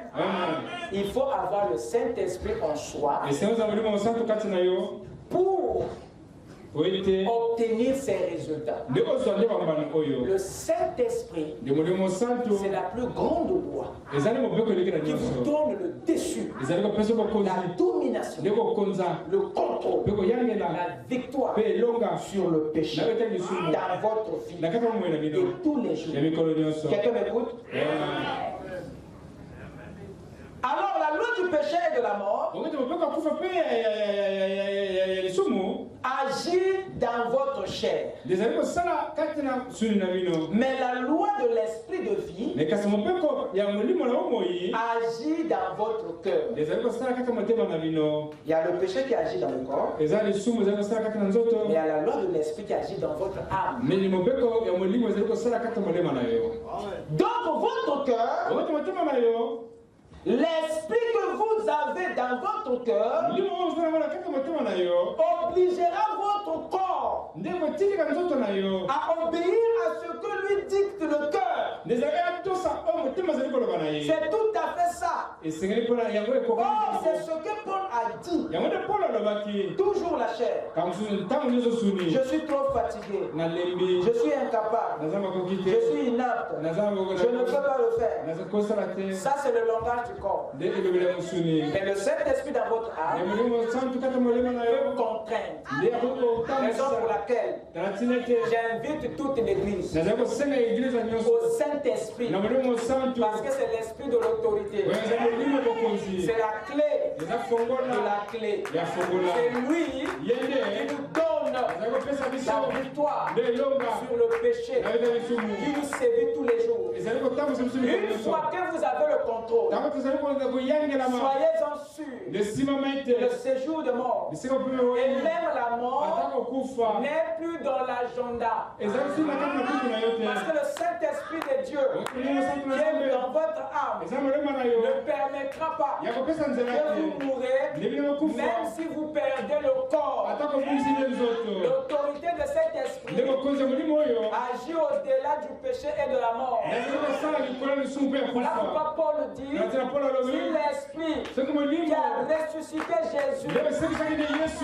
Il faut avoir le Saint-Esprit en soi pour obtenir ces résultats. Le Saint-Esprit, c'est la plus grande loi qui vous donne le dessus, la domination, le contrôle, la victoire sur le péché dans votre vie de tous les jours. Quelqu'un m'écoute? Alors la loi du péché et de la mort agit dans votre chair. Mais la loi de l'esprit de vie agit dans votre cœur. Il y a le péché qui agit dans le corps. Mais il y a la loi de l'esprit qui agit dans votre âme. Donc votre cœur, l'esprit que vous avez dans votre cœur obligera votre corps à obéir à ce que lui dicte le cœur. C'est tout à fait ça. Or, c'est ce que Paul a dit. Toujours la chair. Je suis trop fatigué. Je suis incapable. Je suis inapte. Je ne peux pas le faire. Ça, c'est le langage du corps. Mais le Saint-Esprit dans votre âme peut contraindre. Raison pour laquelle j'invite toute l'église au Saint-Esprit, parce que c'est l'esprit de l'autorité. C'est la clé de la clé. C'est lui qui nous donne la victoire sur le péché, qui nous sévit tous les jours. Une fois que vous avez le contrôle, soyez-en sûrs que le séjour de mort et même la mort n'est plus dans l'agenda. Parce que le Saint-Esprit de Dieu qui est dans votre âme ne permettra pas que vous mourrez, même si vous perdez le corps. L'autorité de cet esprit agit au-delà du péché et de la mort. Voilà pourquoi Paul dit, si l'esprit qui a ressuscité Jésus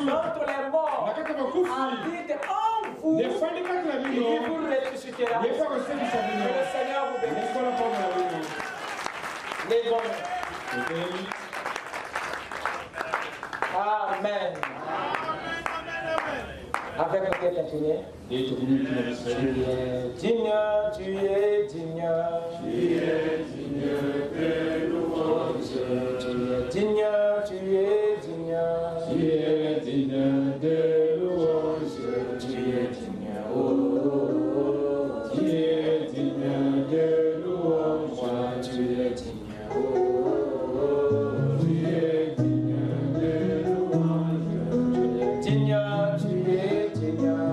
d'entre les morts habite en vous, il vous ressuscitera. Que le Seigneur vous bénisse. Les bons. Amen. Avec lequel continuer. Tu es digne, tu es digne. Tu es digne de louange. Tu es digne, tu es digne. Tu es digne de louange. Tu es digne, oh. Tu es digne de louange. Tu es digne, oh. Tu es digne de louange. Tu es digne, tu es digne.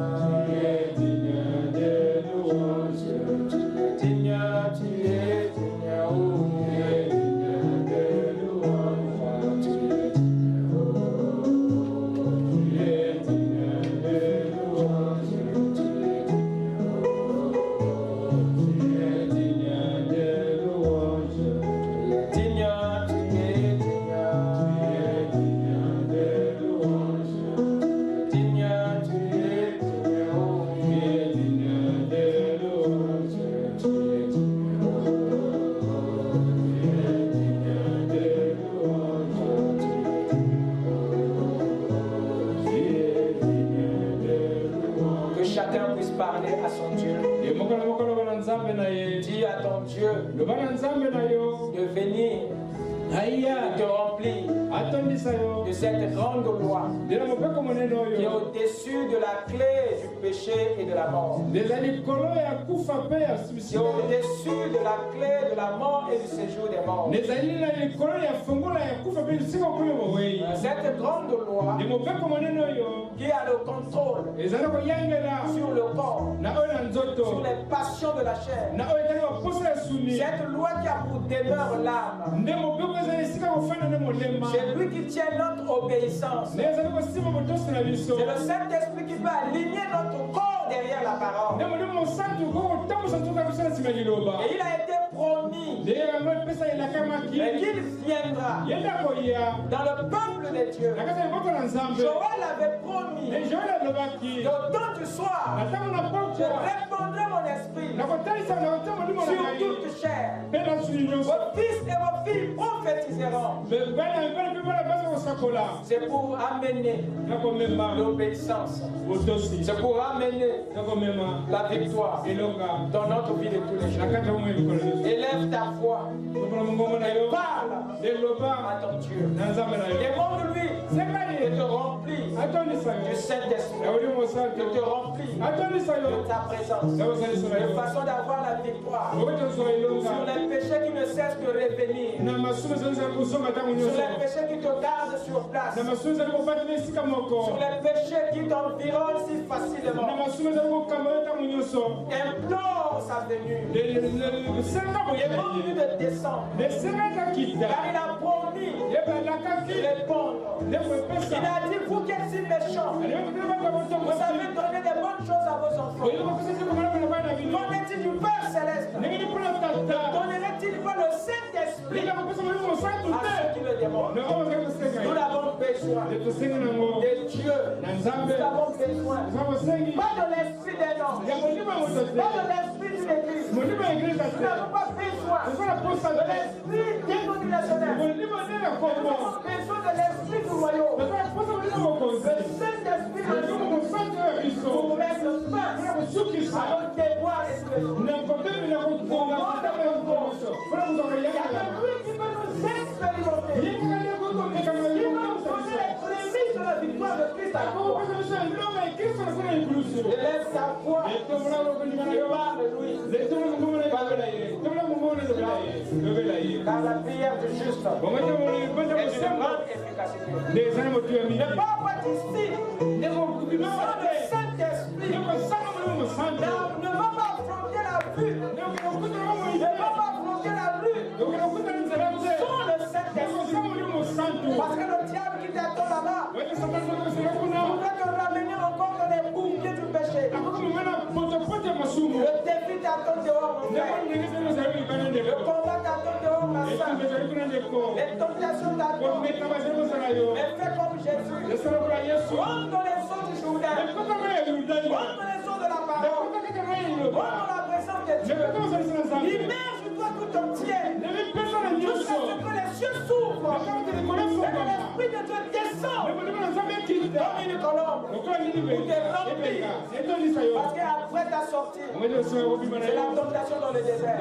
Dis à ton Dieu de venir et te remplir de cette grande loi qui est au-dessus de la clé du péché et de la mort. Qui est au-dessus de la clé de la mort et du séjour des morts. Cette grande loi qui a le contrôle sur le corps, sur les passions de la chair. Cette loi qui a pour demeure l'âme. C'est lui qui tient notre obéissance. C'est le Saint-Esprit qui peut aligner notre corps derrière la parole. Et il a été promis mais qu'il viendra dans le peuple des dieux. Joël avait promis qu'au temps du soir, je répandrai mon esprit sur toute chair. Vos fils et vos filles prophétiseront. C'est pour amener l'obéissance. C'est pour amener la victoire dans notre vie de tous les jours. Élève ta foi et parle à ton Dieu. Demande-lui de te remplir du Saint-Esprit, de te remplir de ta présence, de façon d'avoir la victoire sur les péchés qui ne cessent de revenir, sur les péchés qui te gardent sur place, sur les péchés qui t'environnent si facilement. Implore sa venue. Demande-lui de descendre, car il a promis de répondre. Il a dit, vous qui êtes si méchants, vous savez donner des bonnes choses à vos enfants. Donnez-il du Père Céleste? Donnerait-il pas le Saint-Esprit à ceux qui le demandent? Nous l'avons besoin de Dieu. Nous avons besoin pas de l'esprit des hommes, pas de l'esprit d'une église. Nous n'avons pas besoin de l'esprit dénominationnel. Nous avons besoin de l'esprit du royaume. Le Saint-Esprit en nous pour mettre fin à notre déboire spirituel. Il y a que lui qui peut nous expérimenter. Il va nous donner les prémices de la victoire de Christ à la croix. Élève sa foi et parle-lui. Car la prière du juste est de grande efficacité. Ne pas ici sans le Saint-Esprit. Ne va pas affronter la vue. Ne va pas affronter la lutte sans le Saint-Esprit. Parce que le diable qui t'attend là-bas voudrait te ramener encore dans les boucliers du péché. Le défi t'attend dehors, mon frère. Le combat t'attend dehors, ma soeur. Les tentations t'attendent. Mais fais comme Jésus. Rentre dans les eaux du Jourdain. Rentre dans les eaux de la parole. Rentre dans la présence de Dieu. Immerge-toi tout entier. Jusqu'à ce que les cieux s'ouvrent. Et que l'Esprit de Dieu descend comme une colombe pour te remplir. Parce qu'après ta sortie, c'est la tentation dans le désert.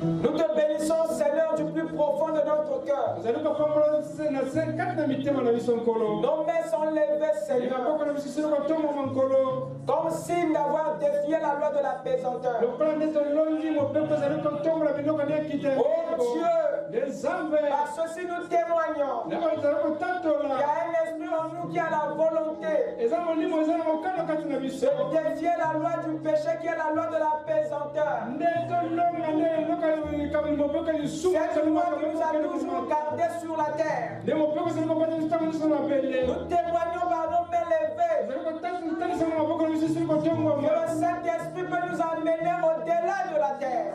Nous te bénissons, Seigneur, du plus profond de notre cœur. Nos mains sont levées, Seigneur, comme signe d'avoir défié la loi de la pesanteur. Oh Dieu, par ceci nous témoignons qu'il y a un esprit en nous qui a la volonté de défier la loi du péché qui est la loi de la pesanteur. Cette loi qui nous a toujours gardés sur la terre. Nous témoignons par nos mains levées que le Saint-Esprit peut nous la terre.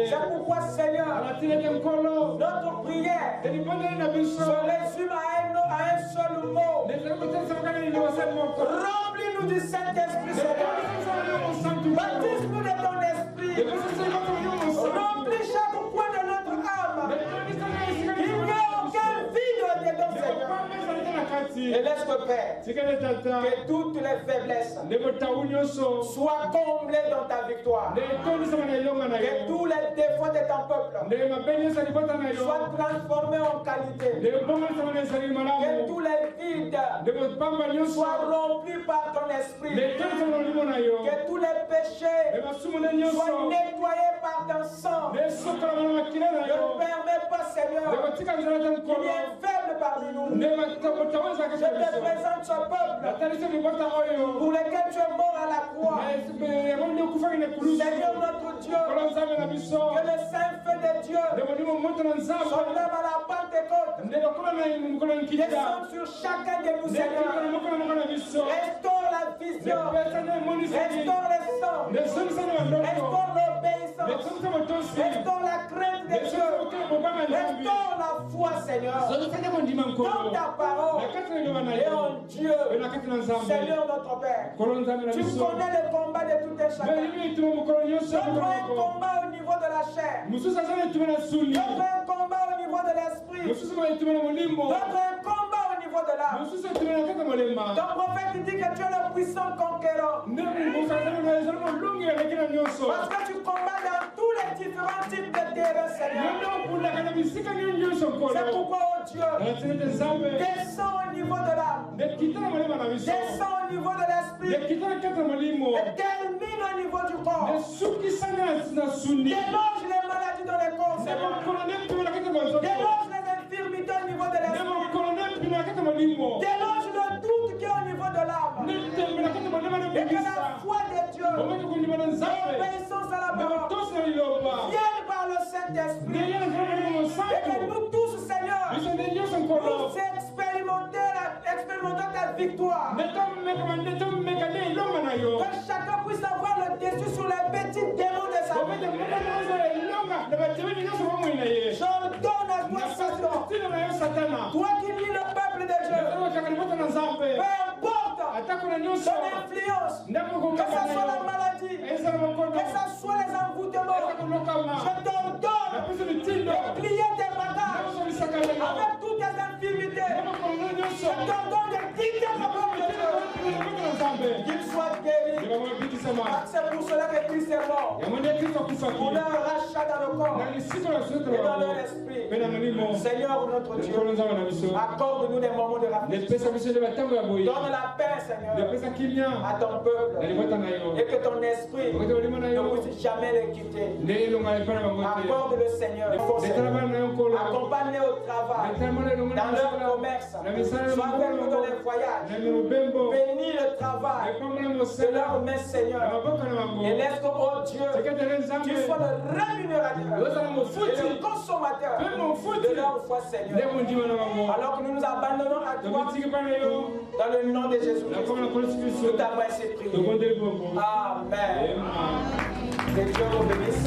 C'est pourquoi, Seigneur, notre prière se résume à un seul mot. Remplis-nous du Saint-Esprit, Seigneur. Baptise-nous de ton esprit. Remplis chaque coin de notre âme. Il n'y a aucun vide dedans, Seigneur. Et laisse-le, Père, que toutes les faiblesses soient comblées dans ta victoire. Que tous les défauts de ton peuple soient transformés en qualité. Que tous les vides soient remplis par ton esprit. Que tous les péchés soient nettoyés par ton sang. Ne permets pas, Seigneur, qu'il y ait un faible parmi nous. Je te présente ce peuple pour lequel tu es mort à la croix. Seigneur notre Dieu, que le Saint-Feu de Dieu, son âme à la Pentecôte, descende sur chacun de nous, Seigneur. Restaure la vision, restaure les sons, restaure l'obéissance, restaure la crainte de Dieu, restaure la foi, Seigneur, dans ta parole et en Dieu. Seigneur notre Père, tu connais le combat de tout un chacun. Notre un combat au niveau de la chair, notre un combat au niveau de l'esprit, notre un combat au niveau de l'âme. Ton prophète dit que tu es le puissant conquérant, parce que tu combats dans tous les différents types de terrains, Seigneur. C'est pourquoi, oh Dieu, descends au niveau de l'âme, descends au niveau de l'esprit, et termine au niveau du corps. Déloge les maladies dans les corps, Seigneur. Déloge les infirmités au niveau de l'esprit. Déloge le doute qui est au niveau de l'âme. Et que la foi de Dieu, l'obéissance à la parole, vienne par le Saint-Esprit. Et que nous tous, Seigneur, nous expérimentons ta victoire. Que chacun puisse avoir le dessus sur les petits démons de sa vie. J'ordonne à toi, Satan, toi qui lis le peuple de Dieu, peu importe ton influence, que ce soit la maladie, que ce soit les envoûtements, je t'ordonne de plier tes bagages avec toutes tes infirmités. Je t'ordonne de quitter le peuple de Dieu. Qu'il soit guéri. C'est pour cela que Christ est mort. On a un rachat dans le corps et dans l'esprit. Seigneur notre Dieu, accorde-nous des moments de rafraîchissement. Donne la paix, Seigneur, à ton peuple, et que ton esprit ne puisse jamais les quitter. Accorde-le, Seigneur. Accompagne-les au travail, dans leur commerce. Sois avec nous dans les voyages. Bénis le travail de leur main, Seigneur. Et laisse que, oh Dieu, tu sois le rémunérateur et le consommateur de leur foi, Seigneur. Alors que nous nous abandonnons à toi, dans le nom de Jésus-Christ, nous t'avons ainsi prié. Amen. Que Dieu vous bénisse.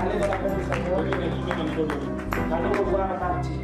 Allez dans la paix du Seigneur. À nous revoir mardi.